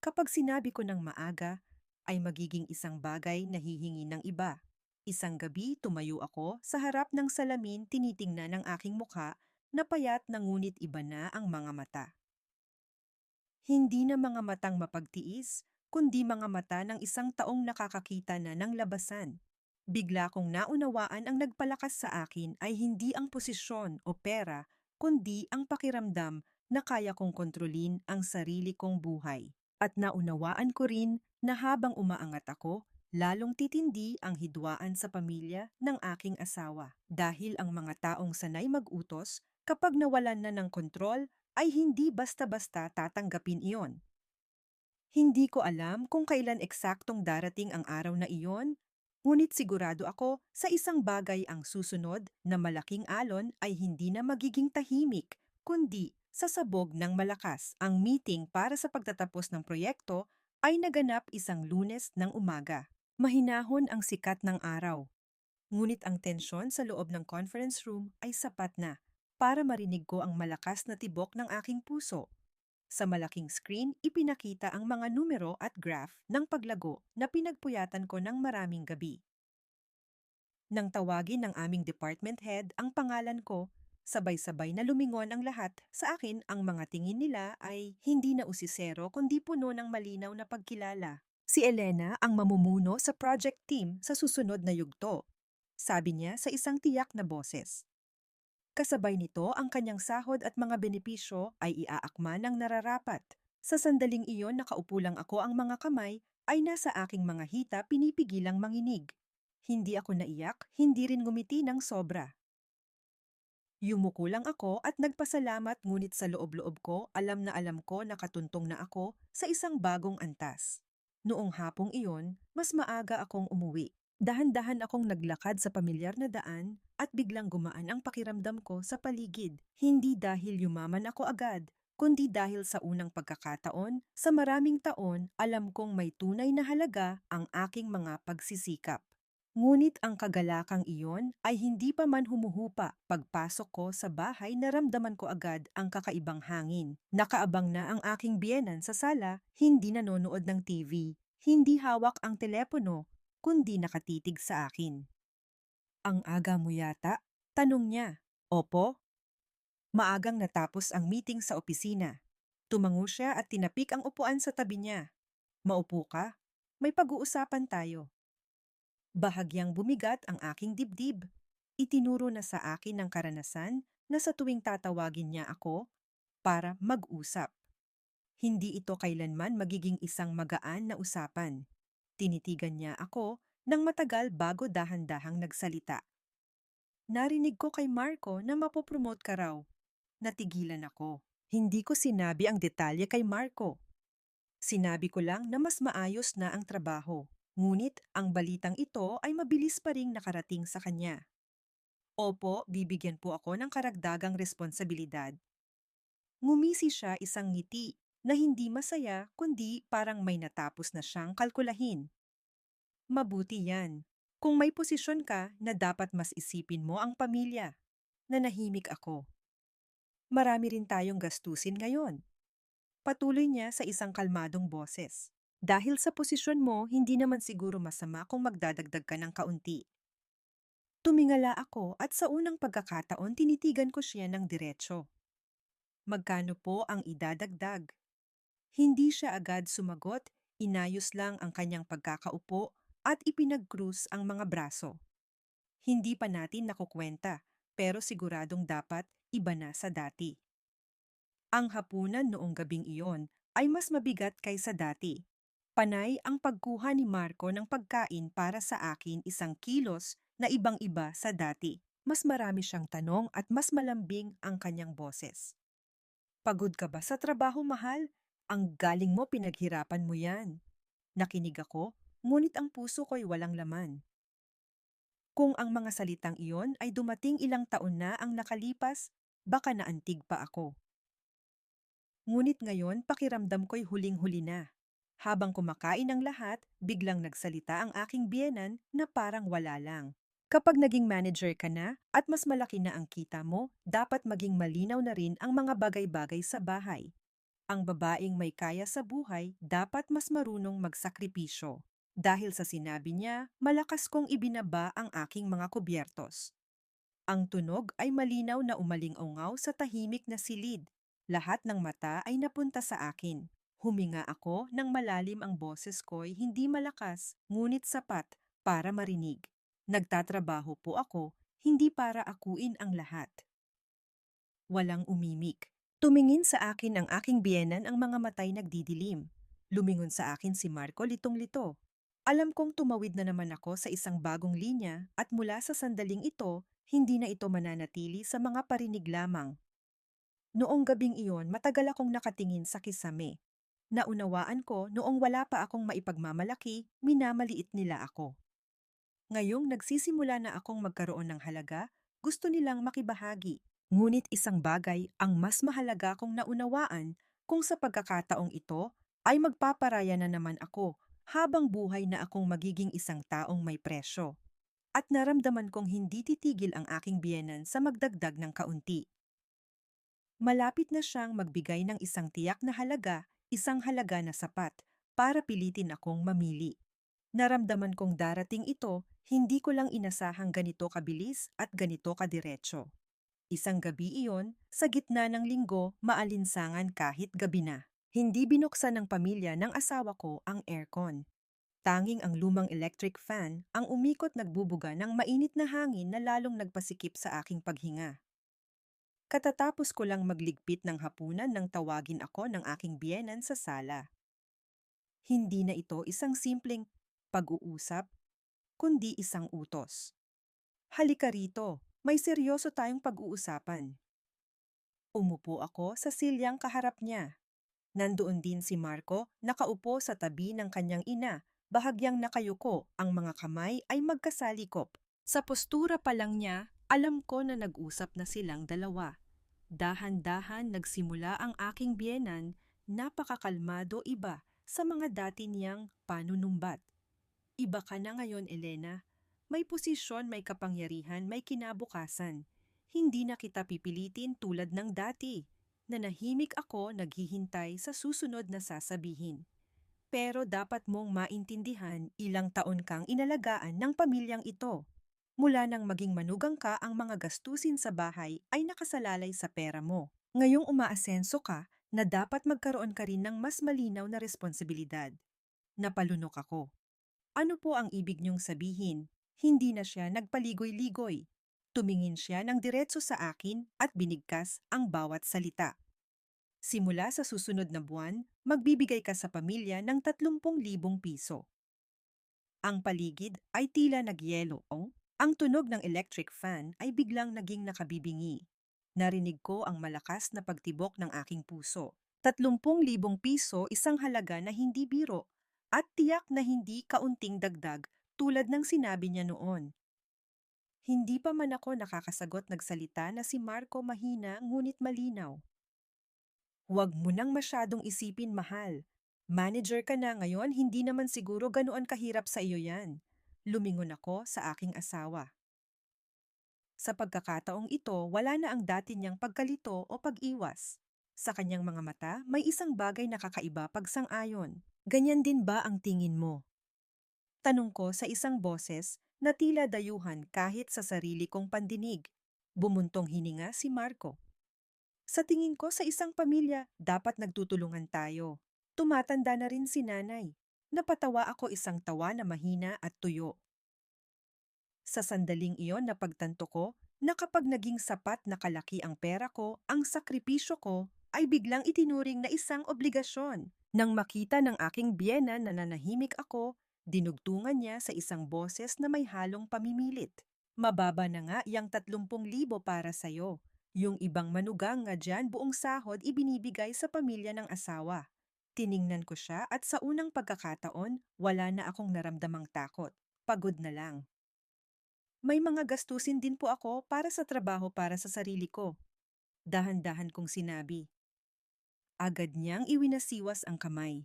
kapag sinabi ko ng maaga ay magiging isang bagay na hihingi ng iba. Isang gabi tumayo ako sa harap ng salamin tinitingnan ng aking mukha na payat na ngunit iba na ang mga mata. Hindi na mga matang mapagtiis, kundi mga mata ng isang taong nakakakita na ng labasan. Bigla kong naunawaan ang nagpalakas sa akin ay hindi ang posisyon o pera, kundi ang pakiramdam na kaya kong kontrolin ang sarili kong buhay. At naunawaan ko rin na habang umaangat ako, lalong titindi ang hidwaan sa pamilya ng aking asawa. Dahil ang mga taong sanay mag-utos, kapag nawalan na ng kontrol, ay hindi basta-basta tatanggapin iyon. Hindi ko alam kung kailan eksaktong darating ang araw na iyon, ngunit sigurado ako sa isang bagay ang susunod na malaking alon ay hindi na magiging tahimik, kundi sasabog ng malakas. Ang meeting para sa pagtatapos ng proyekto ay naganap isang Lunes ng umaga. Mahinahon ang sikat ng araw, ngunit ang tensyon sa loob ng conference room ay sapat na para marinig ko ang malakas na tibok ng aking puso. Sa malaking screen, ipinakita ang mga numero at graph ng paglago na pinagpuyatan ko ng maraming gabi. Nang tawagin ng aming department head ang pangalan ko, sabay-sabay na lumingon ang lahat. Sa akin, ang mga tingin nila ay hindi na usisero kundi puno ng malinaw na pagkilala. Si Elena ang mamumuno sa project team sa susunod na yugto, sabi niya sa isang tiyak na boses. Kasabay nito ang kanyang sahod at mga benepisyo ay iaakma ng nararapat. Sa sandaling iyon nakaupo lang ako, ang mga kamay ay nasa aking mga hita, pinipigilang manginig. Hindi ako naiyak, hindi rin ngumiti ng sobra. Yumuko lang ako at nagpasalamat, ngunit sa loob-loob ko alam ko na katuntong na ako sa isang bagong antas. Noong hapong iyon, mas maaga akong umuwi. Dahan-dahan akong naglakad sa pamilyar na daan at biglang gumaan ang pakiramdam ko sa paligid. Hindi dahil yumaman ako agad, kundi dahil sa unang pagkakataon, sa maraming taon, alam kong may tunay na halaga ang aking mga pagsisikap. Ngunit ang kagalakang iyon ay hindi pa man humuhupa. Pagpasok ko sa bahay, naramdaman ko agad ang kakaibang hangin. Nakaabang na ang aking biyenan sa sala, hindi nanonood ng TV, hindi hawak ang telepono, kundi nakatitig sa akin. Ang aga mo yata? Tanong niya. Opo. Maagang natapos ang meeting sa opisina. Tumango siya at tinapik ang upuan sa tabi niya. Maupo ka? May pag-uusapan tayo. Bahagyang bumigat ang aking dibdib. Itinuro na sa akin ng karanasan na sa tuwing tatawagin niya ako para mag-usap, hindi ito kailanman magiging isang magaan na usapan. Tinitigan niya ako ng matagal bago dahan-dahang nagsalita. Narinig ko kay Marco na mapopromote ka raw. Natigilan ako. Hindi ko sinabi ang detalye kay Marco. Sinabi ko lang na mas maayos na ang trabaho. Ngunit ang balitang ito ay mabilis pa ring nakarating sa kanya. Opo, bibigyan po ako ng karagdagang responsibilidad. Ngumisi siya, isang ngiti na hindi masaya kundi parang may natapos na siyang kalkulahin. Mabuti yan. Kung may posisyon ka na dapat mas isipin mo ang pamilya. Nanahimik ako. Marami rin tayong gastusin ngayon. Patuloy niya sa isang kalmadong boses. Dahil sa posisyon mo, hindi naman siguro masama kung magdadagdag ka ng kaunti. Tumingala ako at sa unang pagkakataon tinitigan ko siya ng diretso. Magkano po ang idadagdag? Hindi siya agad sumagot, inayos lang ang kanyang pagkakaupo at ipinag-krus ang mga braso. Hindi pa natin nakukwenta, pero siguradong dapat iba na sa dati. Ang hapunan noong gabing iyon ay mas mabigat kaysa dati. Panay ang pagkuha ni Marco ng pagkain para sa akin, isang kilos na ibang-iba sa dati. mas marami siyang tanong at mas malambing ang kanyang boses. Pagod ka ba sa trabaho, mahal? Ang galing mo, pinaghirapan mo yan. Nakinig ako, ngunit ang puso ko'y walang laman. Kung ang mga salitang iyon ay dumating ilang taon na ang nakalipas, baka naantig pa ako. Ngunit ngayon pakiramdam ko'y huling-huli na. Habang kumakain ang lahat, biglang nagsalita ang aking biyenan na parang wala lang. Kapag naging manager ka na at mas malaki na ang kita mo, dapat maging malinaw na rin ang mga bagay-bagay sa bahay. Ang babaeng may kaya sa buhay dapat mas marunong magsakripisyo. Dahil sa sinabi niya, malakas kong ibinaba ang aking mga kubyertos. Ang tunog ay malinaw na umaling-ungaw sa tahimik na silid. Lahat ng mata ay napunta sa akin. Huminga ako nang malalim ang boses ko'y hindi malakas, ngunit sapat para marinig. Nagtatrabaho po ako, hindi para akuin ang lahat. Walang umimik. Tumingin sa akin ang aking biyenan, ang mga matay nagdidilim. Lumingon sa akin si Marco, litong-lito. Alam kong tumawid na naman ako sa isang bagong linya at mula sa sandaling ito, hindi na ito mananatili sa mga parinig lamang. Noong gabing iyon, matagal akong nakatingin sa kisame. Naunawaan ko noong wala pa akong maipagmamalaki, minamaliit nila ako. Ngayong nagsisimula na akong magkaroon ng halaga, gusto nilang makibahagi. Ngunit isang bagay ang mas mahalaga kong naunawaan, kung sa pagkakataong ito ay magpaparaya na naman ako habang buhay na akong magiging isang taong may presyo. At naramdaman kong hindi titigil ang aking biyenan sa magdagdag ng kaunti. Malapit na siyang magbigay ng isang tiyak na halaga, isang halaga na sapat, para pilitin akong mamili. Naramdaman kong darating ito, hindi ko lang inasahang ganito kabilis at ganito kadiretso. Isang gabi iyon, sa gitna ng linggo, maalinsangan kahit gabi na. Hindi binuksan ng pamilya ng asawa ko ang aircon. Tanging ang lumang electric fan ang umikot, nagbubuga ng mainit na hangin na lalong nagpasikip sa aking paghinga. Katatapos ko lang magligpit ng hapunan nang tawagin ako ng aking biyenan sa sala. Hindi na ito isang simpleng pag-uusap, kundi isang utos. Halika rito, may seryoso tayong pag-uusapan. Umupo ako sa silyang kaharap niya. Nandoon din si Marco, nakaupo sa tabi ng kanyang ina, bahagyang nakayuko, ang mga kamay ay magkasalikop. Sa postura pa lang niya, alam ko na nag-usap na silang dalawa. Dahan-dahan nagsimula ang aking biyenan, napakakalmado, iba sa mga dati niyang panunumbat. Iba ka na ngayon, Elena. May posisyon, may kapangyarihan, may kinabukasan. Hindi na kita pipilitin tulad ng dati. Nanahimik ako, naghihintay sa susunod na sasabihin. Pero dapat mong maintindihan, ilang taon kang inalagaan ng pamilyang ito. Mula nang maging manugang ka, ang mga gastusin sa bahay ay nakasalalay sa pera mo. Ngayong umaasenso ka, na dapat magkaroon ka rin ng mas malinaw na responsibilidad. Napalunok ako. Ano po ang ibig niyong sabihin? Hindi na siya nagpaligoy-ligoy. Tumingin siya ng diretso sa akin at binigkas ang bawat salita. Simula sa susunod na buwan, magbibigay ka sa pamilya ng 30,000 piso. Ang paligid ay tila nagyelo. Ang tunog ng electric fan ay biglang naging nakabibingi. Narinig ko ang malakas na pagtibok ng aking puso. 30,000 piso, isang halaga na hindi biro, at tiyak na hindi kaunting dagdag tulad ng sinabi niya noon. Hindi pa man ako nakakasagot, nagsalita na si Marco, mahina ngunit malinaw. Huwag mo nang masyadong isipin, mahal. Manager ka na ngayon, hindi naman siguro ganoon kahirap sa iyo yan. Lumingon ako sa aking asawa. Sa pagkakataong ito, wala na ang dati niyang pagkalito o pag-iwas. Sa kanyang mga mata, may isang bagay na kakaiba, pagsang-ayon. Ganyan din ba ang tingin mo? Tanong ko sa isang boses na tila dayuhan kahit sa sarili kong pandinig. Bumuntong hininga si Marco. Sa tingin ko, sa isang pamilya, dapat nagtutulungan tayo. Tumatanda na rin si nanay. Napatawa ako, isang tawa na mahina at tuyo. Sa sandaling iyon, napagtanto ko na kapag naging sapat na kalaki ang pera ko, ang sakripisyo ko ay biglang itinuring na isang obligasyon. Nang makita ng aking biyenan na nanahimik ako, dinugtungan niya sa isang boses na may halong pamimilit. Mababa na nga yang 30,000 para sa'yo. Yung ibang manugang nga dyan buong sahod ibinibigay sa pamilya ng asawa. Tiningnan ko siya at sa unang pagkakataon, wala na akong naramdamang takot. Pagod na lang. May mga gastusin din po ako para sa trabaho para sa sarili ko. Dahan-dahan kong sinabi. Agad niyang iwinasiwas ang kamay.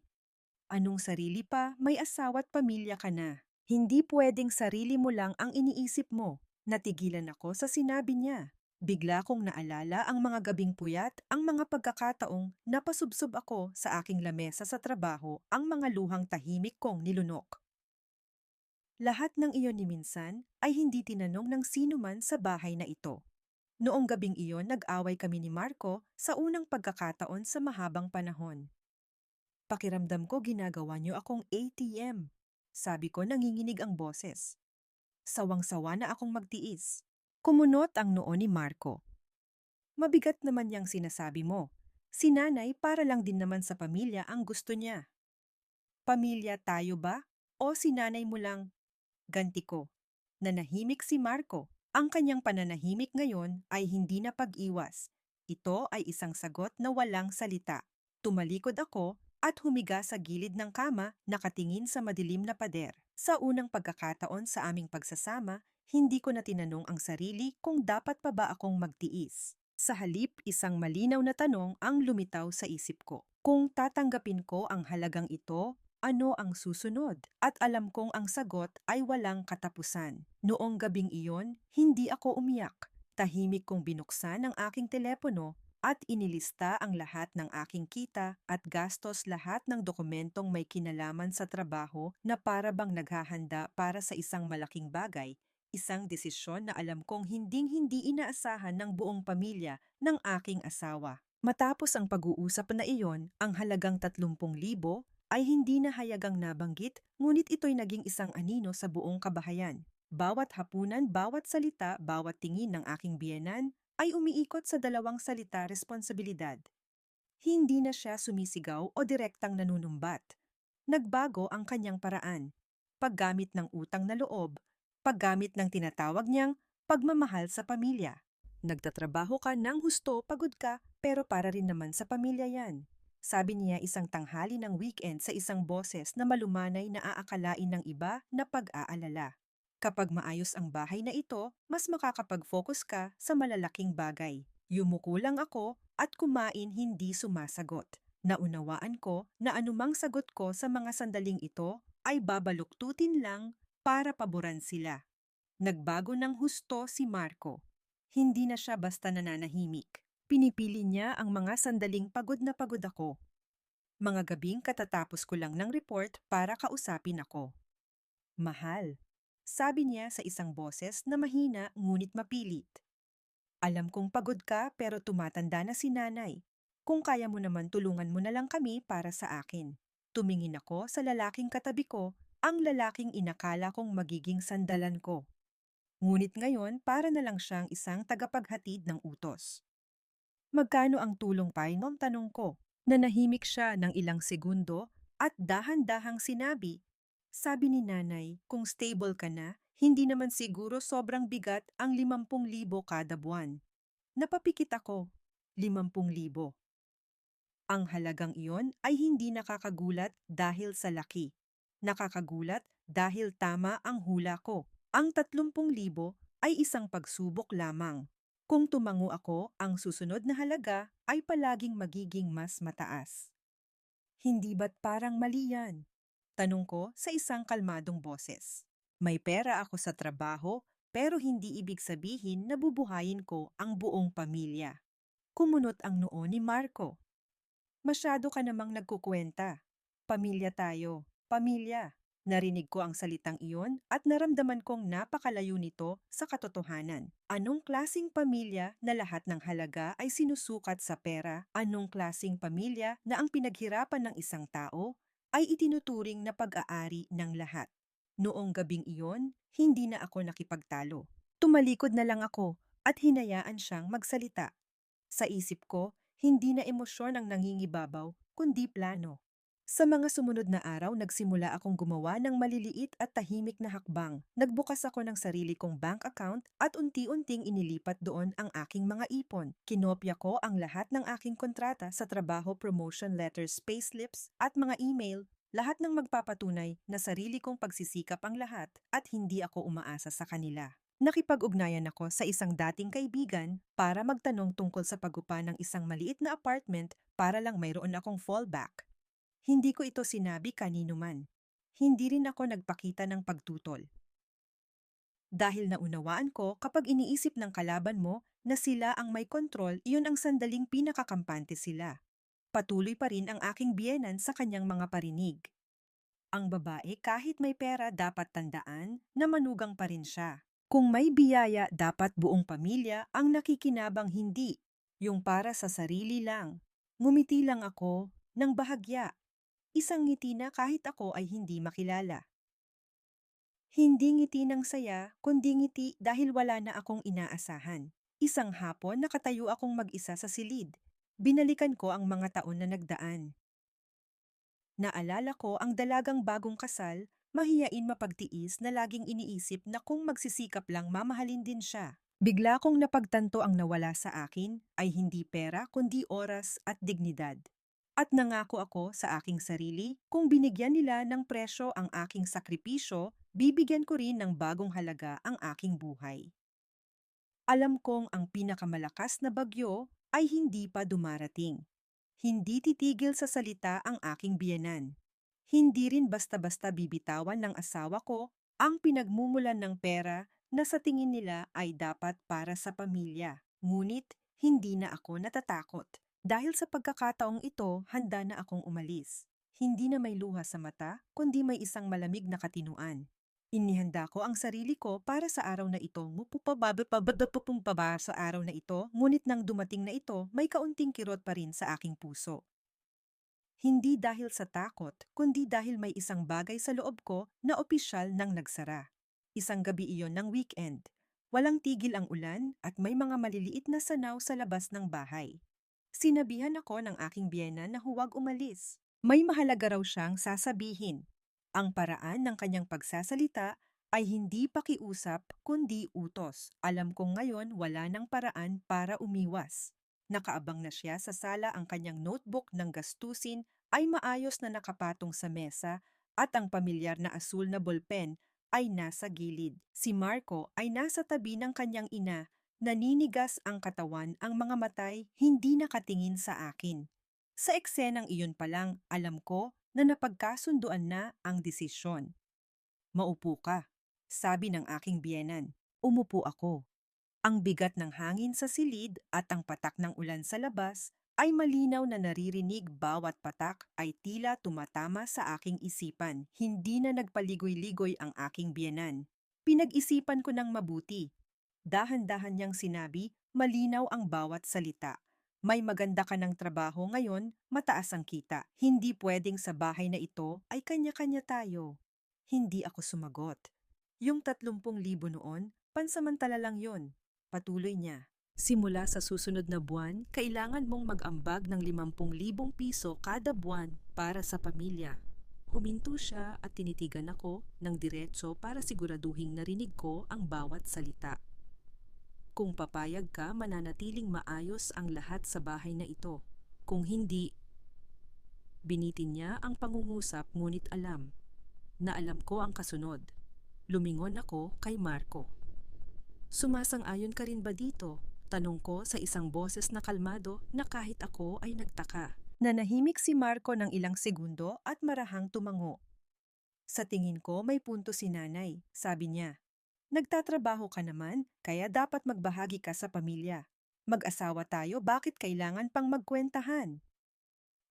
Anong sarili pa, may asawa't pamilya ka na. Hindi pwedeng sarili mo lang ang iniisip mo. Natigilan ako sa sinabi niya. Bigla kong naalala ang mga gabing puyat, ang mga pagkakataong napasubsob ako sa aking lamesa sa trabaho, ang mga luhang tahimik kong nilunok. Lahat ng iyon ni minsan ay hindi tinanong ng sino man sa bahay na ito. Noong gabing iyon, nag-away kami ni Marco sa unang pagkakataon sa mahabang panahon. Pakiramdam ko ginagawa niyo akong ATM. Sabi ko nanginginig ang boses. Sawang-sawa na akong magtiis. Kumunot ang noo ni Marco. Mabigat naman yang sinasabi mo. Si nanay para lang din naman sa pamilya ang gusto niya. Pamilya tayo ba? O si nanay mo lang? Ganti ko. Nanahimik si Marco. Ang kanyang pananahimik ngayon ay hindi na pag-iwas. Ito ay isang sagot na walang salita. Tumalikod ako at humiga sa gilid ng kama, nakatingin sa madilim na pader. Sa unang pagkakataon sa aming pagsasama, hindi ko na tinanong ang sarili kung dapat pa ba akong magtiis. Sa halip, isang malinaw na tanong ang lumitaw sa isip ko. Kung tatanggapin ko ang halagang ito, ano ang susunod? At alam kong ang sagot ay walang katapusan. Noong gabing iyon, hindi ako umiyak. Tahimik kong binuksan ang aking telepono at inilista ang lahat ng aking kita at gastos, lahat ng dokumentong may kinalaman sa trabaho na para bang naghahanda para sa isang malaking bagay, isang desisyon na alam kong hinding-hindi inaasahan ng buong pamilya ng aking asawa. Matapos ang pag-uusap na iyon, ang halagang 30,000 ay hindi na hayagang nabanggit, ngunit ito'y naging isang anino sa buong kabahayan. Bawat hapunan, bawat salita, bawat tingin ng aking biyenan ay umiikot sa dalawang salita, responsibilidad. Hindi na siya sumisigaw o direktang nanunumbat. Nagbago ang kanyang paraan. Paggamit ng utang na loob, paggamit ng tinatawag niyang pagmamahal sa pamilya. Nagtatrabaho ka ng husto, pagod ka, pero para rin naman sa pamilya yan. Sabi niya isang tanghali ng weekend sa isang boses na malumanay na aakalain ng iba na pag-aalala. Kapag maayos ang bahay na ito, mas makakapag-focus ka sa malalaking bagay. Yumuko lang ako at kumain, hindi sumasagot. Naunawaan ko na anumang sagot ko sa mga sandaling ito ay babaluktutin lang para paboran sila. Nagbago ng husto si Marco. Hindi na siya basta nananahimik. Pinipili niya ang mga sandaling pagod na pagod ako. Mga gabing katatapos ko lang ng report para kausapin ako. Mahal, sabi niya sa isang boses na mahina ngunit mapilit. Alam kong pagod ka pero tumatanda na si nanay. Kung kaya mo naman tulungan mo na lang kami para sa akin. Tumingin ako sa lalaking katabi ko, ang lalaking inakala kong magiging sandalan ko. Ngunit ngayon para na lang siyang isang tagapaghatid ng utos. Magkano ang tulong painom, tanong ko. Nanahimik siya ng ilang segundo at dahan-dahang sinabi, sabi ni nanay, kung stable ka na, hindi naman siguro sobrang bigat ang 50,000 kada buwan. Napapikit ako, 50,000. Ang halagang iyon ay hindi nakakagulat dahil sa laki. Nakakagulat dahil tama ang hula ko. Ang 30,000 ay isang pagsubok lamang. Kung tumango ako, ang susunod na halaga ay palaging magiging mas mataas. Hindi ba't parang mali yan? Tanong ko sa isang kalmadong boses. May pera ako sa trabaho, pero hindi ibig sabihin na bubuhayin ko ang buong pamilya. Kumunot ang noo ni Marco. Masyado ka namang nagkukwenta. Pamilya tayo, pamilya. Narinig ko ang salitang iyon at naramdaman kong napakalayo nito sa katotohanan. Anong klasing pamilya na lahat ng halaga ay sinusukat sa pera? Anong klasing pamilya na ang pinaghirapan ng isang tao ay itinuturing na pag-aari ng lahat? Noong gabing iyon, hindi na ako nakipagtalo. Tumalikod na lang ako at hinayaan siyang magsalita. Sa isip ko, hindi na emosyon ang nangingibabaw, kundi plano. Sa mga sumunod na araw, nagsimula akong gumawa ng maliliit at tahimik na hakbang. Nagbukas ako ng sarili kong bank account at unti-unting inilipat doon ang aking mga ipon. Kinopya ko ang lahat ng aking kontrata sa trabaho, promotion letters, payslips at mga email. Lahat ng magpapatunay na sarili kong pagsisikap ang lahat at hindi ako umaasa sa kanila. Nakipag-ugnayan ako sa isang dating kaibigan para magtanong tungkol sa pagupa ng isang maliit na apartment para lang mayroon akong fallback. Hindi ko ito sinabi kanino man. Hindi rin ako nagpakita ng pagtutol. Dahil naunawaan ko kapag iniisip ng kalaban mo na sila ang may kontrol, iyon ang sandaling pinakakampante sila. Patuloy pa rin ang aking biyenan sa kanyang mga parinig. Ang babae kahit may pera dapat tandaan na manugang pa rin siya. Kung may biyaya dapat buong pamilya ang nakikinabang, hindi yung para sa sarili lang. Ngumiti lang ako ng bahagya. Isang ngiti na kahit ako ay hindi makilala. Hindi ngiti ng saya, kundi ngiti dahil wala na akong inaasahan. Isang hapon nakatayo akong mag-isa sa silid. Binalikan ko ang mga taon na nagdaan. Naalala ko ang dalagang bagong kasal, mahiyain mapagtiis na laging iniisip na kung magsisikap lang mamahalin din siya. Bigla kong napagtanto ang nawala sa akin ay hindi pera kundi oras at dignidad. At nangako ako sa aking sarili, kung binigyan nila ng presyo ang aking sakripisyo, bibigyan ko rin ng bagong halaga ang aking buhay. Alam kong ang pinakamalakas na bagyo ay hindi pa dumarating. Hindi titigil sa salita ang aking biyenan. Hindi rin basta-basta bibitawan ng asawa ko ang pinagmumulan ng pera na sa tingin nila ay dapat para sa pamilya. Ngunit hindi na ako natatakot. Dahil sa pagkakataong ito, handa na akong umalis. Hindi na may luha sa mata, kundi may isang malamig na katinuan. Inihanda ko ang sarili ko para sa araw na ito, mupupabababababababa sa araw na ito, ngunit nang dumating na ito, may kaunting kirot pa rin sa aking puso. Hindi dahil sa takot, kundi dahil may isang bagay sa loob ko na opisyal nang nagsara. Isang gabi iyon ng weekend. Walang tigil ang ulan at may mga maliliit na sanaw sa labas ng bahay. Sinabihan ako ng aking biyena na huwag umalis. May mahalaga raw siyang sasabihin. Ang paraan ng kanyang pagsasalita ay hindi pakiusap kundi utos. Alam kong ngayon wala nang paraan para umiwas. Nakaabang na siya sa sala, ang kanyang notebook ng gastusin ay maayos na nakapatong sa mesa at ang pamilyar na asul na bolpen ay nasa gilid. Si Marco ay nasa tabi ng kanyang ina. Naninigas ang katawan, ang mga matay hindi nakatingin sa akin. Sa eksenang iyon pa lang, alam ko na napagkasunduan na ang desisyon. Maupo ka, sabi ng aking biyenan. Umupo ako. Ang bigat ng hangin sa silid at ang patak ng ulan sa labas ay malinaw na naririnig, bawat patak ay tila tumatama sa aking isipan. Hindi na nagpaligoy-ligoy ang aking biyenan. Pinag-isipan ko ng mabuti. Dahan-dahan niyang sinabi, malinaw ang bawat salita. May maganda ka ng trabaho ngayon, mataas ang kita. Hindi pwedeng sa bahay na ito ay kanya-kanya tayo. Hindi ako sumagot. Yung 30,000 noon, pansamantala lang yon. Patuloy niya. Simula sa susunod na buwan, kailangan mong mag-ambag ng 50,000 piso kada buwan para sa pamilya. Huminto siya at tinitigan ako ng diretso para siguraduhing narinig ko ang bawat salita. Kung papayag ka, mananatiling maayos ang lahat sa bahay na ito. Kung hindi, binitin niya ang pangungusap, ngunit alam na alam ko ang kasunod. Lumingon ako kay Marco. Sumasang-ayon ka rin ba dito? Tanong ko sa isang boses na kalmado na kahit ako ay nagtaka. Nanahimik si Marco ng ilang segundo at marahang tumango. Sa tingin ko may punto si nanay, sabi niya. Nagtatrabaho ka naman, kaya dapat magbahagi ka sa pamilya. Mag-asawa tayo, bakit kailangan pang magkwentahan?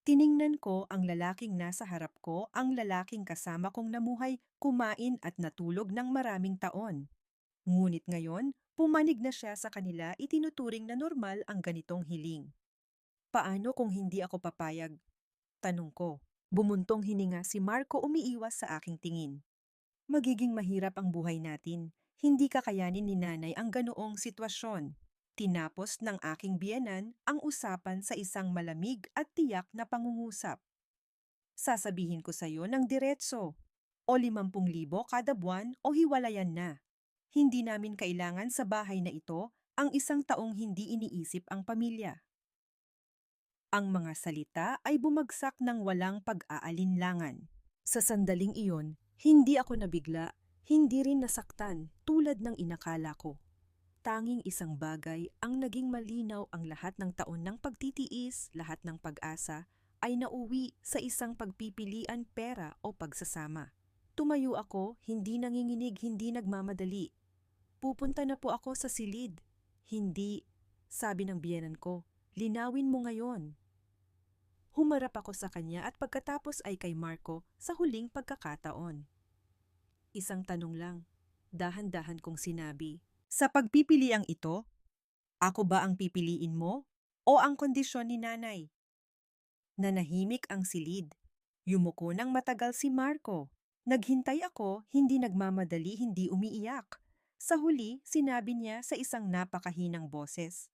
Tiningnan ko ang lalaking nasa harap ko, ang lalaking kasama kong namuhay, kumain at natulog ng maraming taon. Ngunit ngayon, pumanig na siya sa kanila, itinuturing na normal ang ganitong hiling. Paano kung hindi ako papayag? Tanong ko. Bumuntong hininga si Marco, umiiwas sa aking tingin. Magiging mahirap ang buhay natin. Hindi kakayanin ni nanay ang ganoong sitwasyon. Tinapos ng aking biyenan ang usapan sa isang malamig at tiyak na pangungusap. Sasabihin ko sa'yo ng diretso. O 50,000 kada buwan o hiwalayan na. Hindi namin kailangan sa bahay na ito ang isang taong hindi iniisip ang pamilya. Ang mga salita ay bumagsak ng walang pag-aalinlangan. Sa sandaling iyon, hindi ako nabigla, hindi rin nasaktan tulad ng inakala ko. Tanging isang bagay ang naging malinaw, ang lahat ng taon ng pagtitiis, lahat ng pag-asa, ay nauwi sa isang pagpipilian, pera o pagsasama. Tumayo ako, hindi nanginginig, hindi nagmamadali. Pupunta na po ako sa silid. Hindi, sabi ng biyenan ko, linawin mo ngayon. Humarap ako sa kanya at pagkatapos ay kay Marco sa huling pagkakataon. Isang tanong lang, dahan-dahan kong sinabi. Sa pagpipiliang ito, ako ba ang pipiliin mo o ang kondisyon ni nanay? Nanahimik ang silid. Yumuko ng matagal si Marco. Naghintay ako, hindi nagmamadali, hindi umiiyak. Sa huli, sinabi niya sa isang napakahinang boses.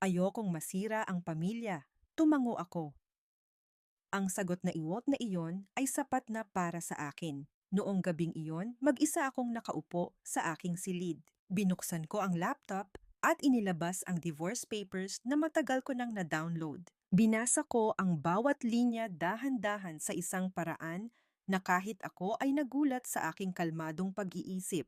Ayokong masira ang pamilya. Tumango ako. Ang sagot na iwot na iyon ay sapat na para sa akin. Noong gabing iyon, mag-isa akong nakaupo sa aking silid. Binuksan ko ang laptop at inilabas ang divorce papers na matagal ko nang na-download. Binasa ko ang bawat linya dahan-dahan sa isang paraan na kahit ako ay nagulat sa aking kalmadong pag-iisip.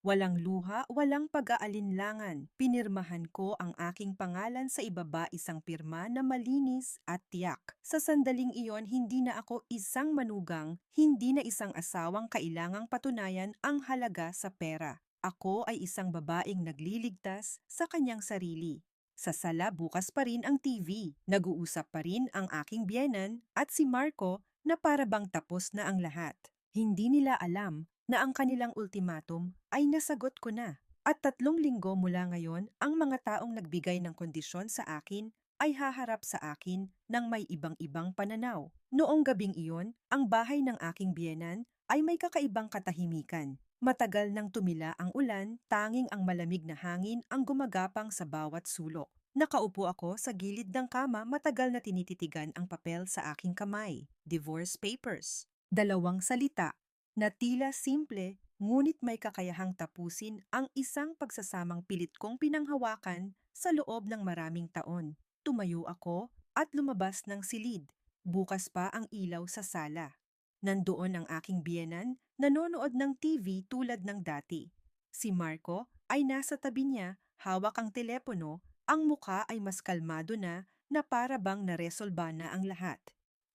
Walang luha, walang pag-aalinlangan. Pinirmahan ko ang aking pangalan sa ibaba, isang pirma na malinis at tiyak. Sa sandaling iyon, hindi na ako isang manugang, hindi na isang asawang kailangang patunayan ang halaga sa pera. Ako ay isang babaeng nagliligtas sa kanyang sarili. Sa sala bukas pa rin ang TV. Nag-uusap pa rin ang aking biyenan at si Marco na para bang tapos na ang lahat. Hindi nila alam na ang kanilang ultimatum ay nasagot ko na. At 3 linggo mula ngayon, ang mga taong nagbigay ng kondisyon sa akin ay haharap sa akin ng may ibang-ibang pananaw. Noong gabing iyon, ang bahay ng aking biyenan ay may kakaibang katahimikan. Matagal nang tumila ang ulan, tanging ang malamig na hangin ang gumagapang sa bawat sulok. Nakaupo ako sa gilid ng kama, matagal na tinititigan ang papel sa aking kamay. Divorce papers. 2 salita na tila simple, ngunit may kakayahang tapusin ang isang pagsasamang pilit kong pinanghawakan sa loob ng maraming taon. Tumayo ako at lumabas ng silid. Bukas pa ang ilaw sa sala. Nandoon ang aking biyenan, nanonood ng TV tulad ng dati. Si Marco ay nasa tabi niya, hawak ang telepono, ang muka ay mas kalmado na para bang naresolba na ang lahat.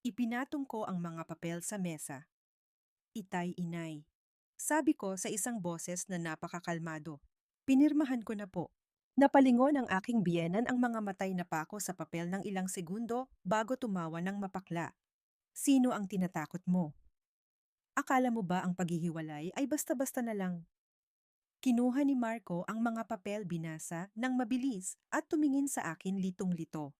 Ipinatong ko ang mga papel sa mesa. Itay-inay. Sabi ko sa isang boses na napakakalmado. Pinirmahan ko na po. Napalingon ang aking biyenan, ang mga matay na pako sa papel ng ilang segundo bago tumawa ng mapakla. Sino ang tinatakot mo? Akala mo ba ang paghihiwalay ay basta-basta na lang? Kinuha ni Marco ang mga papel, binasa ng mabilis at tumingin sa akin litong-lito.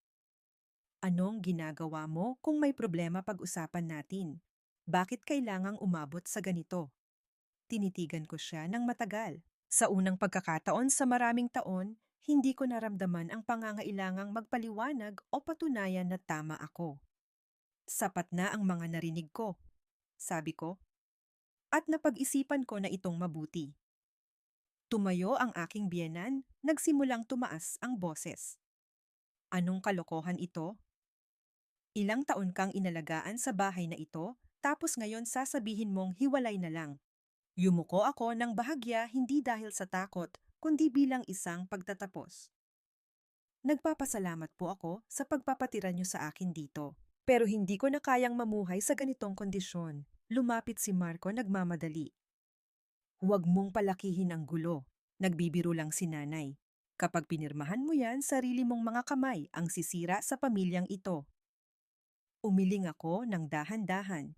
Anong ginagawa mo kung may problema pag-usapan natin? Bakit kailangang umabot sa ganito? Tinitigan ko siya ng matagal. Sa unang pagkakataon sa maraming taon, hindi ko naramdaman ang pangangailangang magpaliwanag o patunayan na tama ako. Sapat na ang mga narinig ko, sabi ko, at napag-isipan ko na itong mabuti. Tumayo ang aking biyenan, nagsimulang tumaas ang boses. Anong kalokohan ito? Ilang taon kang inalagaan sa bahay na ito, tapos ngayon sasabihin mong hiwalay na lang. Yumuko ako ng bahagya, hindi dahil sa takot, kundi bilang isang pagtatapos. Nagpapasalamat po ako sa pagpapatira niyo sa akin dito. Pero hindi ko na kayang mamuhay sa ganitong kondisyon. Lumapit si Marco nagmamadali. Huwag mong palakihin ang gulo. Nagbibiro lang si nanay. Kapag pinirmahan mo yan, sarili mong mga kamay ang sisira sa pamilyang ito. Umiling ako ng dahan-dahan.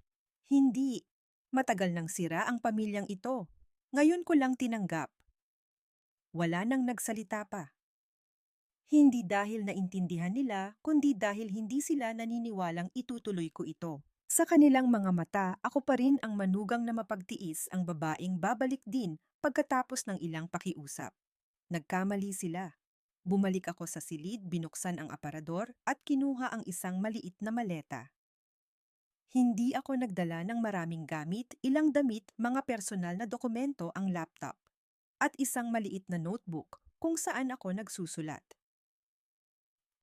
Hindi. Matagal nang sira ang pamilyang ito. Ngayon ko lang tinanggap. Wala nang nagsalita pa. Hindi dahil naintindihan nila, kundi dahil hindi sila naniniwalang itutuloy ko ito. Sa kanilang mga mata, ako pa rin ang manugang na mapagtiis, ang babaeng babalik din pagkatapos ng ilang pakiusap. Nagkamali sila. Bumalik ako sa silid, binuksan ang aparador at kinuha ang isang maliit na maleta. Hindi ako nagdala ng maraming gamit, ilang damit, mga personal na dokumento ang laptop, at isang maliit na notebook kung saan ako nagsusulat.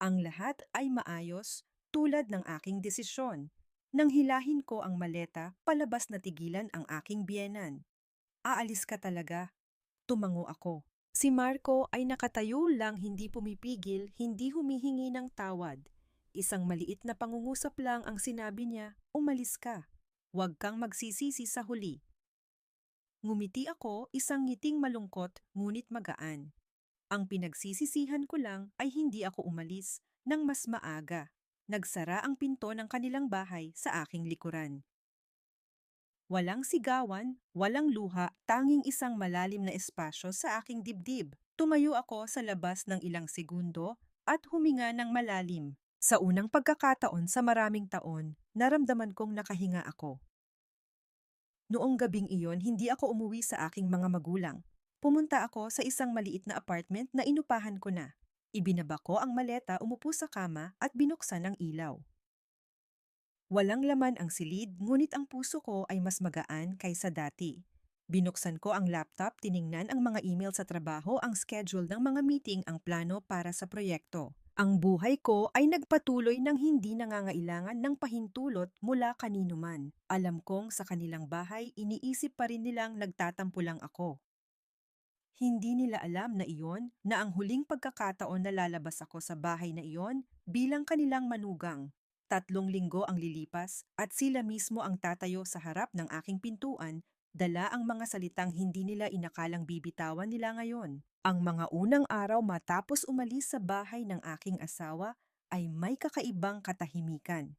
Ang lahat ay maayos tulad ng aking desisyon. Nang hilahin ko ang maleta, palabas na tigilan ang aking biyenan. Aalis ka talaga? Tumango ako. Si Marco ay nakatayo lang, hindi pumipigil, hindi humihingi ng tawad. Isang maliit na pangungusap lang ang sinabi niya, umalis ka. Huwag kang magsisisi sa huli. Ngumiti ako, isang ngiting malungkot ngunit magaan. Ang pinagsisisihan ko lang ay hindi ako umalis nang mas maaga. Nagsara ang pinto ng kanilang bahay sa aking likuran. Walang sigawan, walang luha, tanging isang malalim na espasyo sa aking dibdib. Tumayo ako sa labas ng ilang segundo at huminga ng malalim. Sa unang pagkakataon sa maraming taon, naramdaman kong nakahinga ako. Noong gabing iyon, hindi ako umuwi sa aking mga magulang. Pumunta ako sa isang maliit na apartment na inupahan ko na. Ibinaba ko ang maleta, umupo sa kama at binuksan ang ilaw. Walang laman ang silid, ngunit ang puso ko ay mas magaan kaysa dati. Binuksan ko ang laptop, tiningnan ang mga email sa trabaho, ang schedule ng mga meeting, ang plano para sa proyekto. Ang buhay ko ay nagpatuloy ng hindi nangangailangan ng pahintulot mula kanino man. Alam kong sa kanilang bahay, iniisip pa rin nilang nagtatampo lang ako. Hindi nila alam na iyon, na ang huling pagkakataon na lalabas ako sa bahay na iyon bilang kanilang manugang. 3 linggo ang lilipas at sila mismo ang tatayo sa harap ng aking pintuan, dala ang mga salitang hindi nila inakalang bibitawan nila ngayon. Ang mga unang araw matapos umalis sa bahay ng aking asawa ay may kakaibang katahimikan.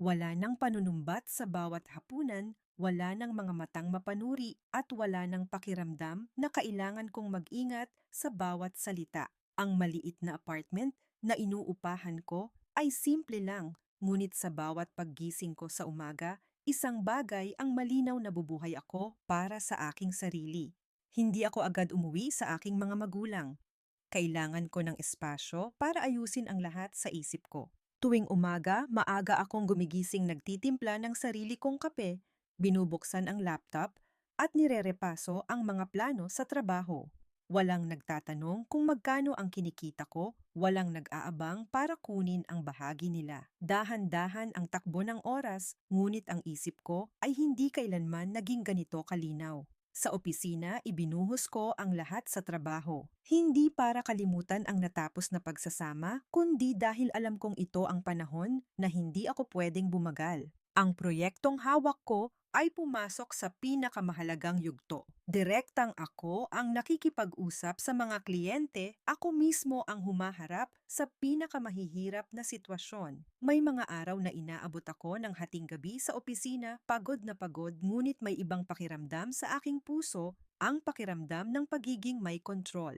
Wala nang panunumbat sa bawat hapunan, wala nang mga matang mapanuri at wala nang pakiramdam na kailangan kong mag-ingat sa bawat salita. Ang maliit na apartment na inuupahan ko ay simple lang, ngunit sa bawat paggising ko sa umaga, isang bagay ang malinaw na bubuhay ako para sa aking sarili. Hindi ako agad umuwi sa aking mga magulang. Kailangan ko ng espasyo para ayusin ang lahat sa isip ko. Tuwing umaga, maaga akong gumigising, nagtitimpla ng sarili kong kape, binubuksan ang laptop, at nirerepaso ang mga plano sa trabaho. Walang nagtatanong kung magkano ang kinikita ko, walang nag-aabang para kunin ang bahagi nila. Dahan-dahan ang takbo ng oras, ngunit ang isip ko ay hindi kailanman naging ganito kalinaw. Sa opisina, ibinuhos ko ang lahat sa trabaho. Hindi para kalimutan ang natapos na pagsasama, kundi dahil alam kong ito ang panahon na hindi ako pwedeng bumagal. Ang proyektong hawak ko ay pumasok sa pinakamahalagang yugto. Direktang ako ang nakikipag-usap sa mga kliyente, ako mismo ang humaharap sa pinakamahihirap na sitwasyon. May mga araw na inaabot ako ng hating gabi sa opisina, pagod na pagod, ngunit may ibang pakiramdam sa aking puso, ang pakiramdam ng pagiging may kontrol.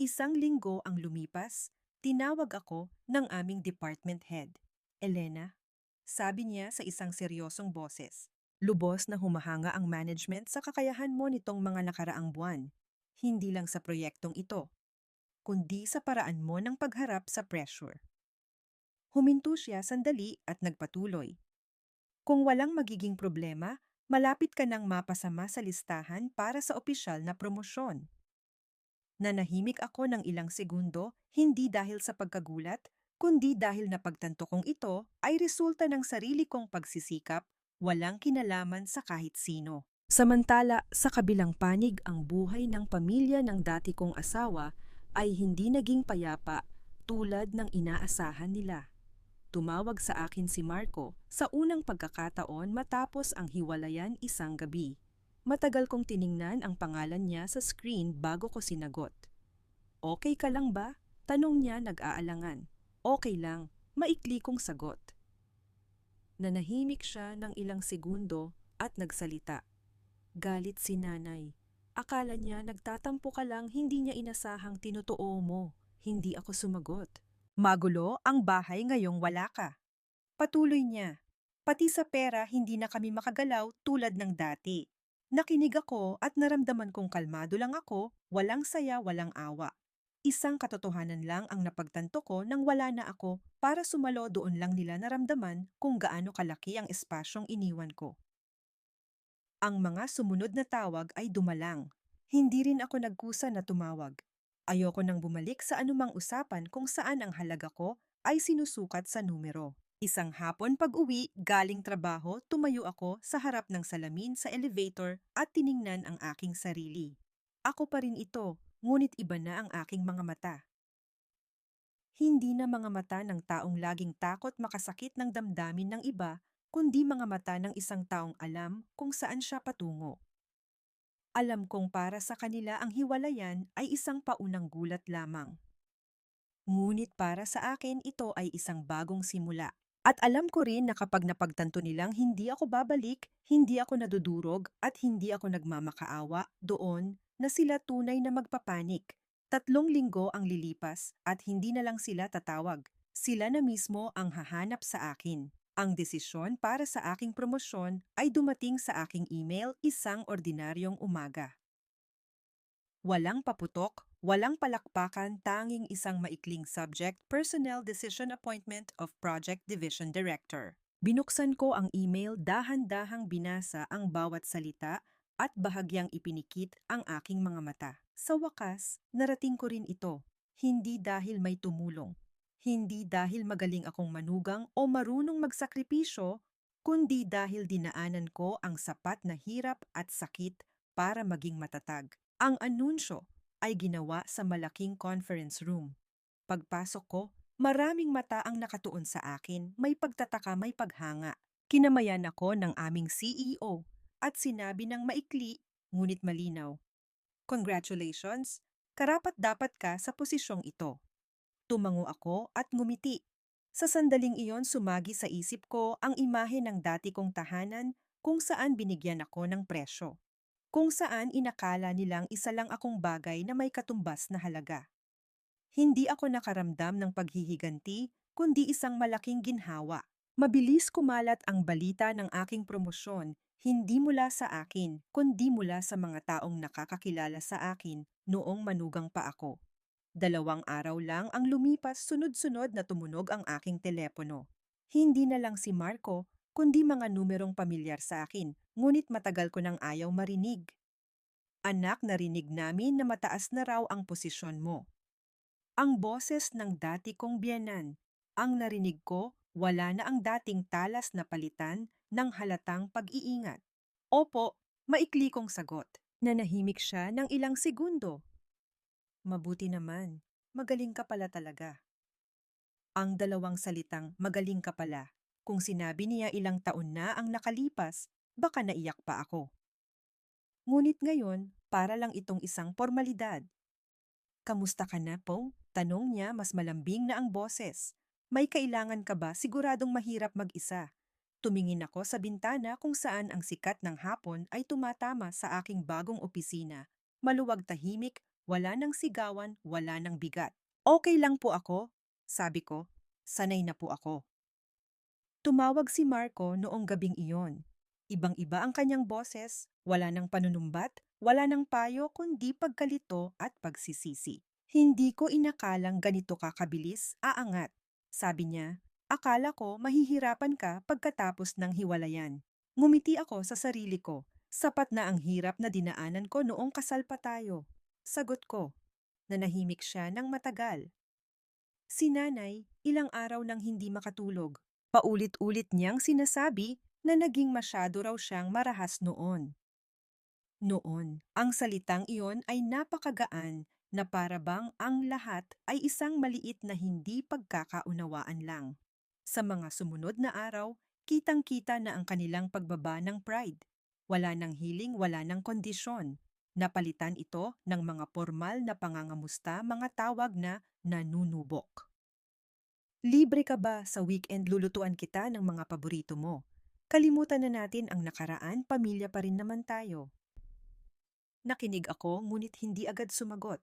1 linggo ang lumipas, tinawag ako ng aming department head. Elena, sabi niya sa isang seryosong boses. Lubos na humahanga ang management sa kakayahan mo nitong mga nakaraang buwan. Hindi lang sa proyektong ito, kundi sa paraan mo ng pagharap sa pressure. Huminto siya sandali at nagpatuloy. Kung walang magiging problema, malapit ka nang mapasama sa listahan para sa opisyal na promosyon. Nanahimik ako ng ilang segundo, hindi dahil sa pagkagulat, kundi dahil napagtanto kong ito ay resulta ng sarili kong pagsisikap, walang kinalaman sa kahit sino. Samantala, sa kabilang panig, ang buhay ng pamilya ng dati kong asawa ay hindi naging payapa tulad ng inaasahan nila. Tumawag sa akin si Marco sa unang pagkakataon matapos ang hiwalayan isang gabi. Matagal kong tiningnan ang pangalan niya sa screen bago ko sinagot. Okay ka lang ba? Tanong niya nag-aalangan. Okay lang, maikli kong sagot. Nanahimik siya ng ilang segundo at nagsalita. Galit si nanay. Akala niya nagtatampo ka lang, hindi niya inasahang tinotoo mo. Hindi ako sumagot. Magulo ang bahay ngayong wala ka. Patuloy niya. Pati sa pera hindi na kami makagalaw tulad ng dati. Nakinig ako at naramdaman kong kalmado lang ako, walang saya, walang awa. Isang katotohanan lang ang napagtanto ko nang wala na ako para sumalo doon lang nila naramdaman kung gaano kalaki ang espasyong iniwan ko. Ang mga sumunod na tawag ay dumalang. Hindi rin ako nagkusa na tumawag. Ayoko nang bumalik sa anumang usapan kung saan ang halaga ko ay sinusukat sa numero. Isang hapon pag-uwi, galing trabaho, tumayo ako sa harap ng salamin sa elevator at tiningnan ang aking sarili. Ako pa rin ito, ngunit iba na ang aking mga mata. Hindi na mga mata ng taong laging takot makasakit ng damdamin ng iba, kundi mga mata ng isang taong alam kung saan siya patungo. Alam kong para sa kanila ang hiwalayan ay isang paunang gulat lamang. Ngunit para sa akin ito ay isang bagong simula. At alam ko rin na kapag napagtanto nilang hindi ako babalik, hindi ako nadudurog at hindi ako nagmamakaawa doon na sila tunay na magpapanik. 3 linggo ang lilipas at hindi na lang sila tatawag. Sila na mismo ang hahanap sa akin. Ang desisyon para sa aking promosyon ay dumating sa aking email isang ordinaryong umaga. Walang paputok, walang palakpakan, tanging isang maikling subject, Personnel Decision Appointment of Project Division Director. Binuksan ko ang email, dahan-dahang binasa ang bawat salita at bahagyang ipinikit ang aking mga mata. Sa wakas, narating ko rin ito. Hindi dahil may tumulong. Hindi dahil magaling akong manugang o marunong magsakripisyo, kundi dahil dinaanan ko ang sapat na hirap at sakit para maging matatag. Ang anunsyo ay ginawa sa malaking conference room. Pagpasok ko, maraming mata ang nakatuon sa akin, may pagtataka, may paghanga. Kinamayan ako ng aming CEO at sinabi ng maikli ngunit malinaw, "Congratulations, karapat-dapat ka sa posisyong ito." Tumango ako at ngumiti. Sa sandaling iyon sumagi sa isip ko ang imahe ng dati kong tahanan kung saan binigyan ako ng presyo. Kung saan inakala nilang isa lang akong bagay na may katumbas na halaga. Hindi ako nakaramdam ng paghihiganti, kundi isang malaking ginhawa. Mabilis kumalat ang balita ng aking promosyon, hindi mula sa akin, kundi mula sa mga taong nakakakilala sa akin noong manugang pa ako. 2 araw lang ang lumipas, sunod-sunod na tumunog ang aking telepono. Hindi na lang si Marco, kundi mga numerong pamilyar sa akin, ngunit matagal ko nang ayaw marinig. "Anak, narinig namin na mataas na raw ang posisyon mo." Ang boses ng dati kong biyenan. Ang narinig ko, wala na ang dating talas na palitan ng halatang pag-iingat. "Opo," maikli kong sagot. Nanahimik siya ng ilang segundo. "Mabuti naman. Magaling ka pala talaga." Ang 2 salitang "magaling ka pala." Kung sinabi niya ilang taon na ang nakalipas, baka naiyak pa ako. Ngunit ngayon, para lang itong isang formalidad. "Kamusta ka na po?" Tanong niya, mas malambing na ang boses. "May kailangan ka ba? Siguradong mahirap mag-isa." Tumingin ako sa bintana kung saan ang sikat ng hapon ay tumatama sa aking bagong opisina. Maluwag, tahimik, wala nang sigawan, wala nang bigat. "Okay lang po ako," sabi ko. Sanay na po ako. Tumawag si Marco noong gabing iyon. Ibang-iba ang kanyang boses, wala ng panunumbat, wala ng payo kundi pagkalito at pagsisisi. "Hindi ko inakalang ganito ka kabilis, aangat." Sabi niya, "Akala ko mahihirapan ka pagkatapos ng hiwalayan." Ngumiti ako sa sarili ko. Sapat na ang hirap na dinaanan ko noong kasal pa tayo. Sagot ko. Nanahimik siya ng matagal. Si nanay, ilang araw nang hindi makatulog. Paulit-ulit niyang sinasabi na naging masyado raw siyang marahas noon. Noon, ang salitang iyon ay napakagaan na para bang ang lahat ay isang maliit na hindi pagkakaunawaan lang. Sa mga sumunod na araw, kitang-kita na ang kanilang pagbaba ng pride. Wala ng hiling, wala ng kondisyon. Napalitan ito ng mga formal na pangangamusta, mga tawag na nanunubok. "Libre ka ba sa weekend, lulutuan kita ng mga paborito mo?" Kalimutan na natin ang nakaraan, pamilya pa rin naman tayo. Nakinig ako ngunit hindi agad sumagot.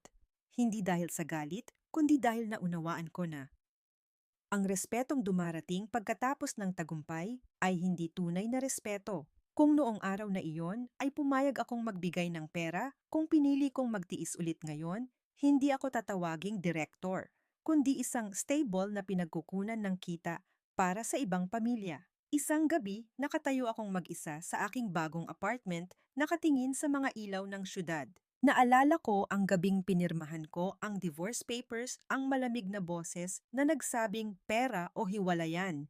Hindi dahil sa galit, kundi dahil naunawaan ko na. Ang respetong dumarating pagkatapos ng tagumpay ay hindi tunay na respeto. Kung noong araw na iyon ay pumayag akong magbigay ng pera, kung pinili kong magtiis ulit ngayon, Hindi ako tatawaging direktor, kundi isang stable na pinagkukunan ng kita para sa ibang pamilya. Isang gabi, nakatayo akong mag-isa sa aking bagong apartment, nakatingin sa mga ilaw ng syudad. Naalala ko ang gabing pinirmahan ko ang divorce papers, ang malamig na boses na nagsabing pera o hiwalayan.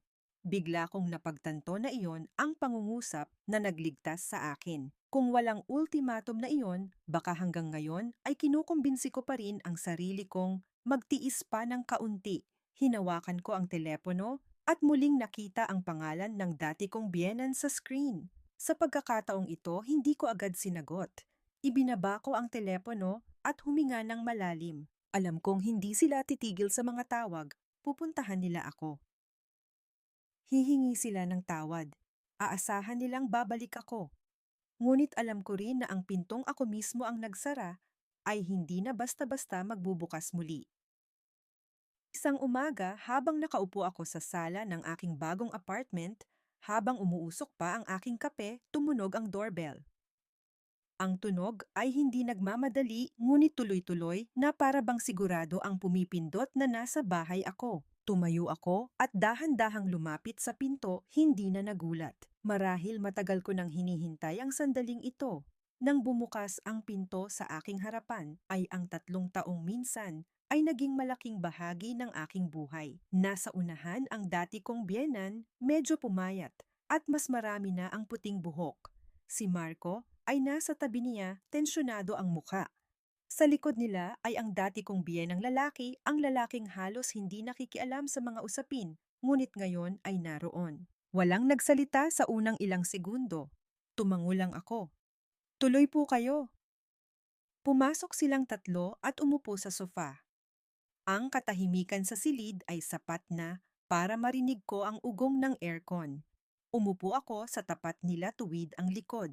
Bigla kong napagtanto na iyon ang pangungusap na nagligtas sa akin. Kung walang ultimatum na iyon, baka hanggang ngayon ay kinukumbinsi ko pa rin ang sarili kong magtiis pa ng kaunti. Hinawakan ko ang telepono at muling nakita ang pangalan ng dati kong biyenan sa screen. Sa pagkakataong ito, hindi ko agad sinagot. Ibinaba ko ang telepono at huminga ng malalim. Alam kong hindi sila titigil sa mga tawag, pupuntahan nila ako. Hihingi sila ng tawad. Aasahan nilang babalik ako. Ngunit alam ko rin na ang pintong ako mismo ang nagsara ay hindi na basta-basta magbubukas muli. Isang umaga, habang nakaupo ako sa sala ng aking bagong apartment, habang umuusok pa ang aking kape, tumunog ang doorbell. Ang tunog ay hindi nagmamadali ngunit tuloy-tuloy na para bang sigurado ang pumipindot na nasa bahay ako. Tumayo ako at dahan-dahang lumapit sa pinto, hindi na nagulat. Marahil matagal ko nang hinihintay ang sandaling ito. Nang bumukas ang pinto sa aking harapan ay ang 3 taong minsan ay naging malaking bahagi ng aking buhay. Nasa unahan ang dati kong biyenan, medyo pumayat, at mas marami na ang puting buhok. Si Marco ay nasa tabi niya, tensyonado ang muka. Sa likod nila ay ang dati kong biyenang lalaki, ang lalaking halos hindi nakikialam sa mga usapin, ngunit ngayon ay naroon. Walang nagsalita sa unang ilang segundo. Tumango lang ako. Tuloy po kayo. Pumasok silang 3 at umupo sa sofa. Ang katahimikan sa silid ay sapat na para marinig ko ang ugong ng aircon. Umupo ako sa tapat nila tuwid ang likod.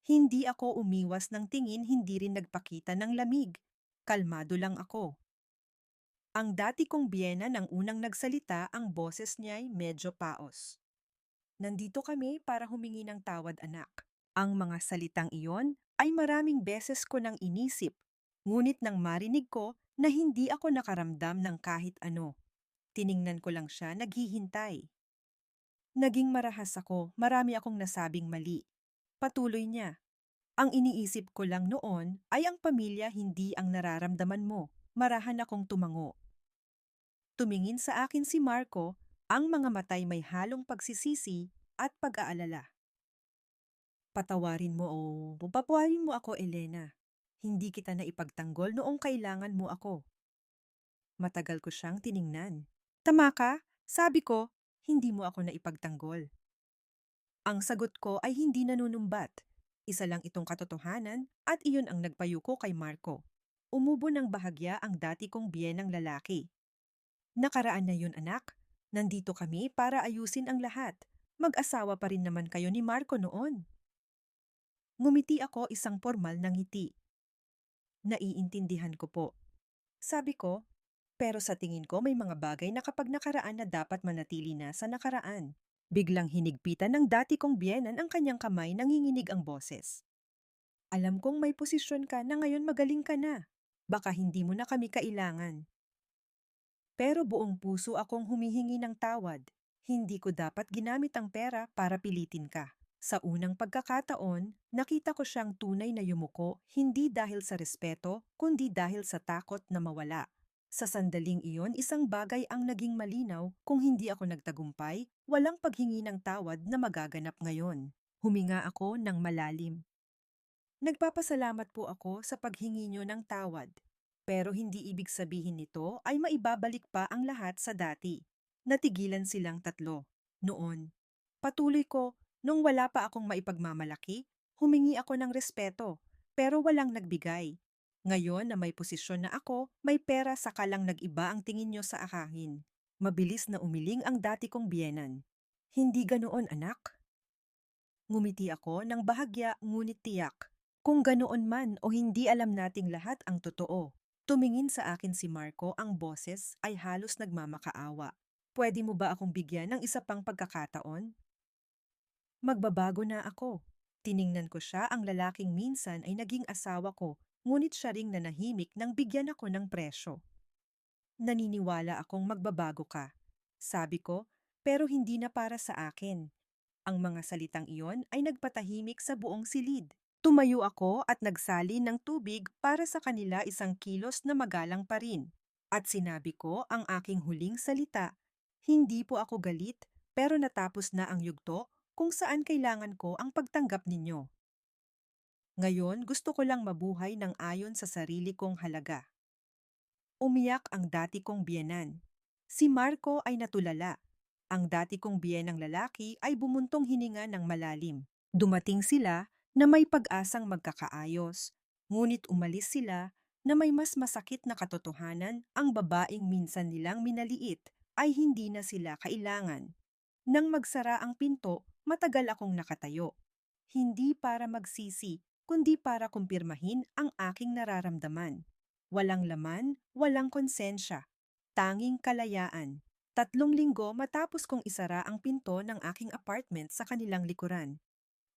Hindi ako umiwas ng tingin, hindi rin nagpakita ng lamig. Kalmado lang ako. Ang dati kong biyena nang unang nagsalita, ang boses niya'y medyo paos. Nandito kami para humingi ng tawad, anak. Ang mga salitang iyon ay maraming beses ko nang inisip, ngunit nang marinig ko na hindi ako nakaramdam ng kahit ano. Tiningnan ko lang siya, naghihintay. Naging marahas ako, marami akong nasabing mali. Patuloy niya. Ang iniisip ko lang noon ay ang pamilya, hindi ang nararamdaman mo. Marahan akong tumango. Tumingin sa akin si Marco, ang mga matay may halong pagsisisi at pag-aalala. Patawarin mo ako, Elena. Hindi kita na ipagtanggol noong kailangan mo ako. Matagal ko siyang tiningnan. Tama ka, sabi ko, hindi mo ako na ipagtanggol. Ang sagot ko ay hindi nanunumbat. Isa lang itong katotohanan at iyon ang nagpayuko kay Marco. Umubo ng bahagya ang dati kong biyenang lalaki. Nakaraan na yun, anak. Nandito kami para ayusin ang lahat. Mag-asawa pa rin naman kayo ni Marco noon. Ngumiti ako, isang formal na ngiti. Naiintindihan ko po. Sabi ko, pero sa tingin ko may mga bagay na kapag nakaraan na dapat manatili na sa nakaraan. Biglang hinigpitan ng dati kong biyenan ang kanyang kamay, nanginginig ang boses. Alam kong may posisyon ka na ngayon, magaling ka na. Baka hindi mo na kami kailangan. Pero buong puso akong humihingi ng tawad. Hindi ko dapat ginamit ang pera para pilitin ka. Sa unang pagkakataon, nakita ko siyang tunay na yumuko, hindi dahil sa respeto, kundi dahil sa takot na mawala. Sa sandaling iyon, isang bagay ang naging malinaw, kung hindi ako nagtagumpay, walang paghingi ng tawad na magaganap ngayon. Huminga ako ng malalim. Nagpapasalamat po ako sa paghingi niyo ng tawad. Pero hindi ibig sabihin nito ay maibabalik pa ang lahat sa dati. Natigilan silang 3. Noon. Patuloy ko, nung wala pa akong maipagmamalaki, humingi ako ng respeto, pero walang nagbigay. Ngayon na may posisyon na ako, may pera, saka lang nag-iba ang tingin niyo sa akin. Mabilis na umiling ang dati kong biyenan. Hindi ganoon, anak. Ngumiti ako ng bahagya, ngunit tiyak. Kung ganoon man o hindi, alam nating lahat ang totoo. Tumingin sa akin si Marco, ang boses ay halos nagmamakaawa. Pwede mo ba akong bigyan ng isa pang pagkakataon? Magbabago na ako. Tiningnan ko siya, ang lalaking minsan ay naging asawa ko, ngunit siya ring nanahimik nang bigyan ako ng presyo. Naniniwala akong magbabago ka. Sabi ko, pero hindi na para sa akin. Ang mga salitang iyon ay nagpatahimik sa buong silid. Tumayo ako at nagsalin ng tubig para sa kanila isang kilos na magalang pa rin. At sinabi ko ang aking huling salita. Hindi po ako galit, pero natapos na ang yugto kung saan kailangan ko ang pagtanggap ninyo. Ngayon gusto ko lang mabuhay ng ayon sa sarili kong halaga. Umiyak ang dati kong biyenan. Si Marco ay natulala. Ang dati kong biyenang lalaki ay bumuntong hininga ng malalim. Dumating sila na may pag-asang magkakaayos. Ngunit umalis sila na may mas masakit na katotohanan, ang babaeng minsan nilang minaliit ay hindi na sila kailangan. Nang magsara ang pinto, matagal akong nakatayo. Hindi para magsisi, kundi para kumpirmahin ang aking nararamdaman. Walang laman, walang konsensya, tanging kalayaan. 3 linggo matapos kong isara ang pinto ng aking apartment sa kanilang likuran.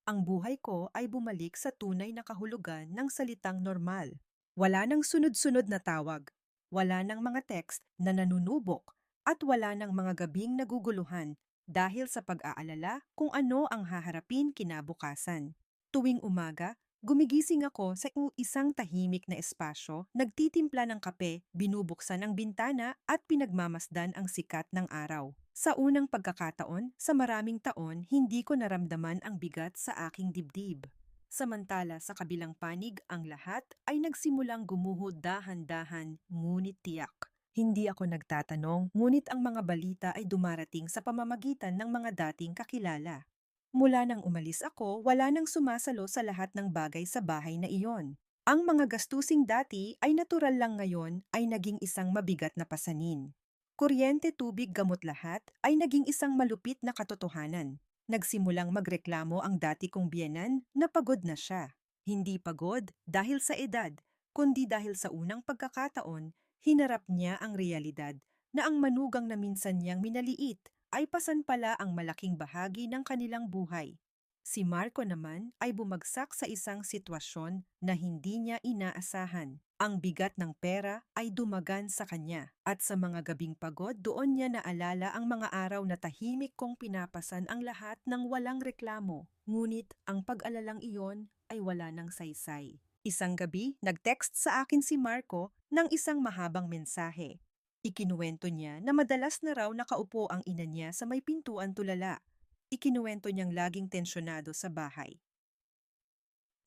Ang buhay ko ay bumalik sa tunay na kahulugan ng salitang normal. Wala nang sunod-sunod na tawag, wala nang mga text na nanunubok, at wala nang mga gabing naguguluhan dahil sa pag-aalala kung ano ang haharapin kinabukasan. Tuwing umaga, gumigising ako sa isang tahimik na espasyo, nagtitimpla ng kape, binubuksan ang bintana at pinagmamasdan ang sikat ng araw. Sa unang pagkakataon, sa maraming taon, hindi ko naramdaman ang bigat sa aking dibdib. Samantala sa kabilang panig, ang lahat ay nagsimulang gumuho dahan-dahan, ngunit tiyak. Hindi ako nagtatanong, ngunit ang mga balita ay dumarating sa pamamagitan ng mga dating kakilala. Mula nang umalis ako, wala nang sumasalo sa lahat ng bagay sa bahay na iyon. Ang mga gastusing dati ay natural lang ngayon ay naging isang mabigat na pasanin. Kuryente, tubig, gamot lahat ay naging isang malupit na katotohanan. Nagsimulang magreklamo ang dati kong biyenan na pagod na siya. Hindi pagod dahil sa edad, kundi dahil sa unang pagkakataon, hinarap niya ang realidad na ang manugang na minsan niyang minaliit ay pasan pala ang malaking bahagi ng kanilang buhay. Si Marco naman ay bumagsak sa isang sitwasyon na hindi niya inaasahan. Ang bigat ng pera ay dumagan sa kanya at sa mga gabing pagod doon niya naalala ang mga araw na tahimik kong pinapasan ang lahat ng walang reklamo. Ngunit ang pag-alalang iyon ay wala ng saysay. Isang gabi, nag-text sa akin si Marco ng isang mahabang mensahe. Ikinuwento niya na madalas na raw nakaupo ang ina niya sa may pintuan tulala. Ikinuwento niyang laging tensyonado sa bahay.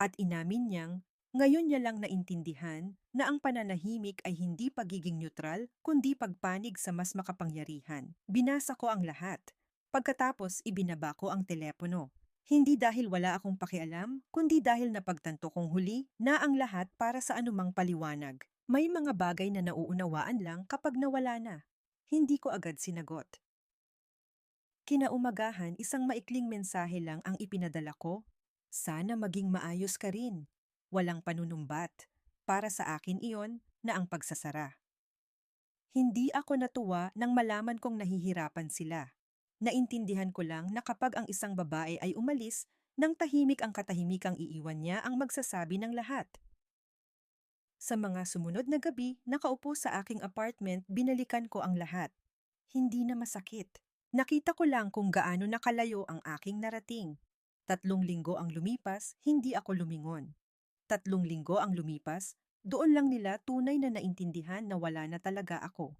At inamin niyang, ngayon niya lang naintindihan na ang pananahimik ay hindi pagiging neutral, kundi pagpanig sa mas makapangyarihan. Binasa ko ang lahat. Pagkatapos, ibinaba ko ang telepono. Hindi dahil wala akong pakialam, kundi dahil napagtanto kong huli na ang lahat para sa anumang paliwanag. May mga bagay na nauunawaan lang kapag nawala na. Hindi ko agad sinagot. Kinaumagahan, isang maikling mensahe lang ang ipinadala ko. Sana maging maayos ka rin. Walang panunumbat. Para sa akin iyon na ang pagsasara. Hindi ako natuwa nang malaman kong nahihirapan sila. Naintindihan ko lang na kapag ang isang babae ay umalis, nang tahimik ang katahimikang iiwan niya ang magsasabi ng lahat. Sa mga sumunod na gabi, nakaupo sa aking apartment, binalikan ko ang lahat. Hindi na masakit. Nakita ko lang kung gaano nakalayo ang aking narating. 3 linggo ang lumipas, hindi ako lumingon. 3 linggo ang lumipas, doon lang nila tunay na naintindihan na wala na talaga ako.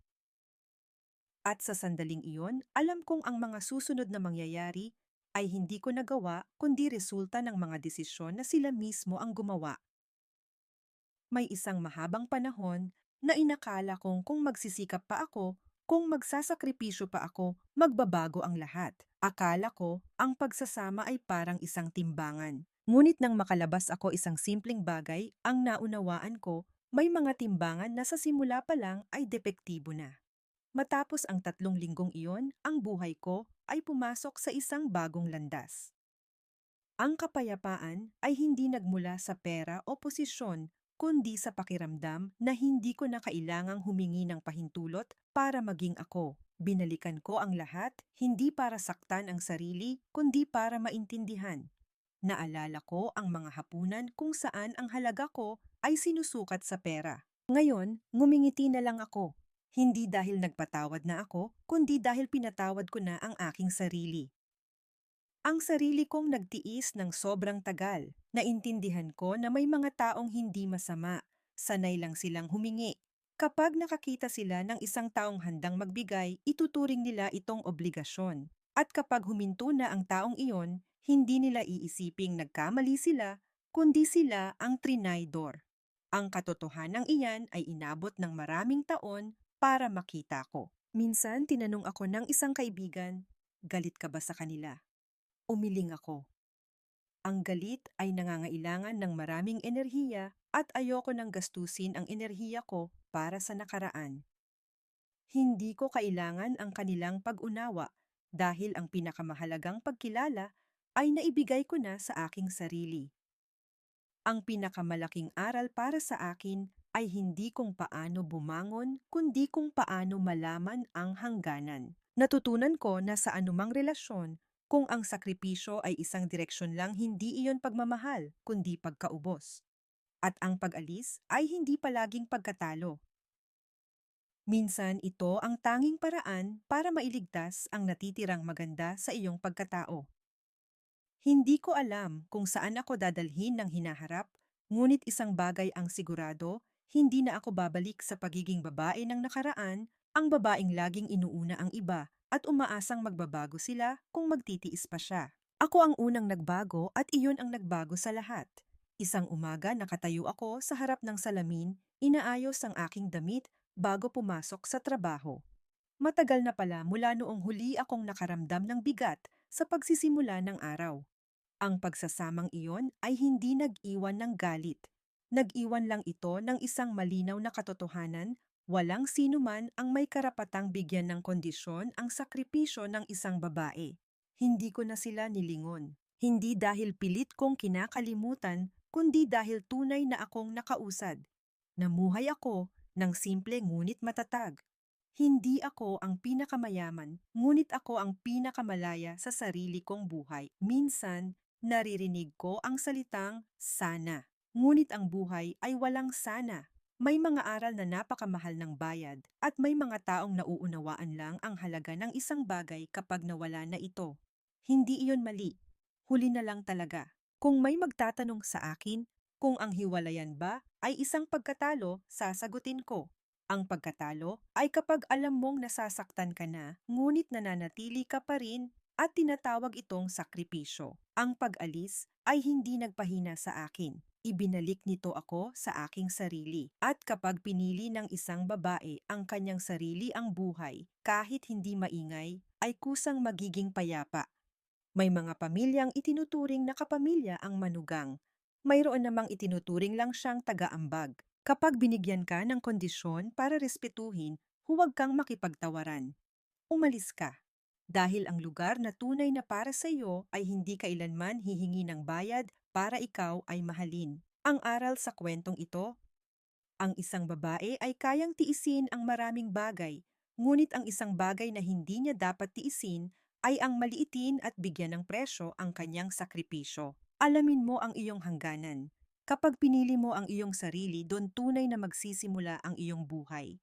At sa sandaling iyon, alam kong ang mga susunod na mangyayari ay hindi ko nagawa kundi resulta ng mga desisyon na sila mismo ang gumawa. May isang mahabang panahon na inakala kong kung magsisikap pa ako, kung magsasakripisyo pa ako, magbabago ang lahat. Akala ko, ang pagsasama ay parang isang timbangan. Ngunit nang makalabas ako isang simpleng bagay, ang naunawaan ko, may mga timbangan na sa simula pa lang ay depektibo na. Matapos ang 3 linggong iyon, ang buhay ko ay pumasok sa isang bagong landas. Ang kapayapaan ay hindi nagmula sa pera o posisyon, kundi sa pakiramdam na hindi ko na kailangang humingi ng pahintulot para maging ako. Binalikan ko ang lahat, hindi para saktan ang sarili, kundi para maintindihan. Naalala ko ang mga hapunan kung saan ang halaga ko ay sinusukat sa pera. Ngayon, ngumingiti na lang ako. Hindi dahil nagpatawad na ako, kundi dahil pinatawad ko na ang aking sarili. Ang sarili kong nagtiis ng sobrang tagal. Naintindihan ko na may mga taong hindi masama. Sanay lang silang humingi. Kapag nakakita sila ng isang taong handang magbigay, ituturing nila itong obligasyon. At kapag huminto na ang taong iyon, hindi nila iisiping nagkamali sila, kundi sila ang trinaydor. Ang katotohanan iyan ay inabot ng maraming taon para makita ko. Minsan tinanong ako ng isang kaibigan, galit ka ba sa kanila? Umiling ako. Ang galit ay nangangailangan ng maraming enerhiya at ayoko nang gastusin ang enerhiya ko para sa nakaraan. Hindi ko kailangan ang kanilang pag-unawa dahil ang pinakamahalagang pagkilala ay naibigay ko na sa aking sarili. Ang pinakamalaking aral para sa akin ay hindi kung paano bumangon, kundi kung paano malaman ang hangganan. Natutunan ko na sa anumang relasyon, kung ang sakripisyo ay isang direksyon lang, hindi iyon pagmamahal, kundi pagkaubos. At ang pag-alis ay hindi palaging pagkatalo. Minsan ito ang tanging paraan para mailigtas ang natitirang maganda sa iyong pagkatao. Hindi ko alam kung saan ako dadalhin ng hinaharap, ngunit isang bagay ang sigurado, hindi na ako babalik sa pagiging babae ng nakaraan, ang babaeng laging inuuna ang iba at umaasang magbabago sila kung magtitiis pa siya. Ako ang unang nagbago at iyon ang nagbago sa lahat. Isang umaga nakatayo ako sa harap ng salamin, inaayos ang aking damit bago pumasok sa trabaho. Matagal na pala mula noong huli akong nakaramdam ng bigat sa pagsisimula ng araw. Ang pagsasamang iyon ay hindi nag-iwan ng galit. Nag-iwan lang ito ng isang malinaw na katotohanan, walang sino man ang may karapatang bigyan ng kondisyon ang sakripisyo ng isang babae. Hindi ko na sila nilingon. Hindi dahil pilit kong kinakalimutan, kundi dahil tunay na akong nakausad. Namuhay ako ng simple ngunit matatag. Hindi ako ang pinakamayaman, ngunit ako ang pinakamalaya sa sarili kong buhay. Minsan, naririnig ko ang salitang sana. Ngunit ang buhay ay walang sana. May mga aral na napakamahal ng bayad at may mga taong nauunawaan lang ang halaga ng isang bagay kapag nawala na ito. Hindi iyon mali. Huli na lang talaga. Kung may magtatanong sa akin kung ang hiwalayan ba ay isang pagkatalo, sasagutin ko. Ang pagkatalo ay kapag alam mong nasasaktan ka na, ngunit nananatili ka pa rin at tinatawag itong sakripisyo. Ang pag-alis ay hindi nagpahina sa akin. Ibinalik nito ako sa aking sarili. At kapag pinili ng isang babae ang kanyang sarili ang buhay, kahit hindi maingay, ay kusang magiging payapa. May mga pamilyang itinuturing na kapamilya ang manugang. Mayroon namang itinuturing lang siyang taga-ambag. Kapag binigyan ka ng kondisyon para respetuhin, huwag kang makipagtawaran. Umalis ka. Dahil ang lugar na tunay na para sa iyo ay hindi kailanman hihingi ng bayad para ikaw ay mahalin. Ang aral sa kwentong ito, ang isang babae ay kayang tiisin ang maraming bagay, ngunit ang isang bagay na hindi niya dapat tiisin ay ang maliitin at bigyan ng presyo ang kanyang sakripisyo. Alamin mo ang iyong hangganan. Kapag pinili mo ang iyong sarili, doon tunay na magsisimula ang iyong buhay.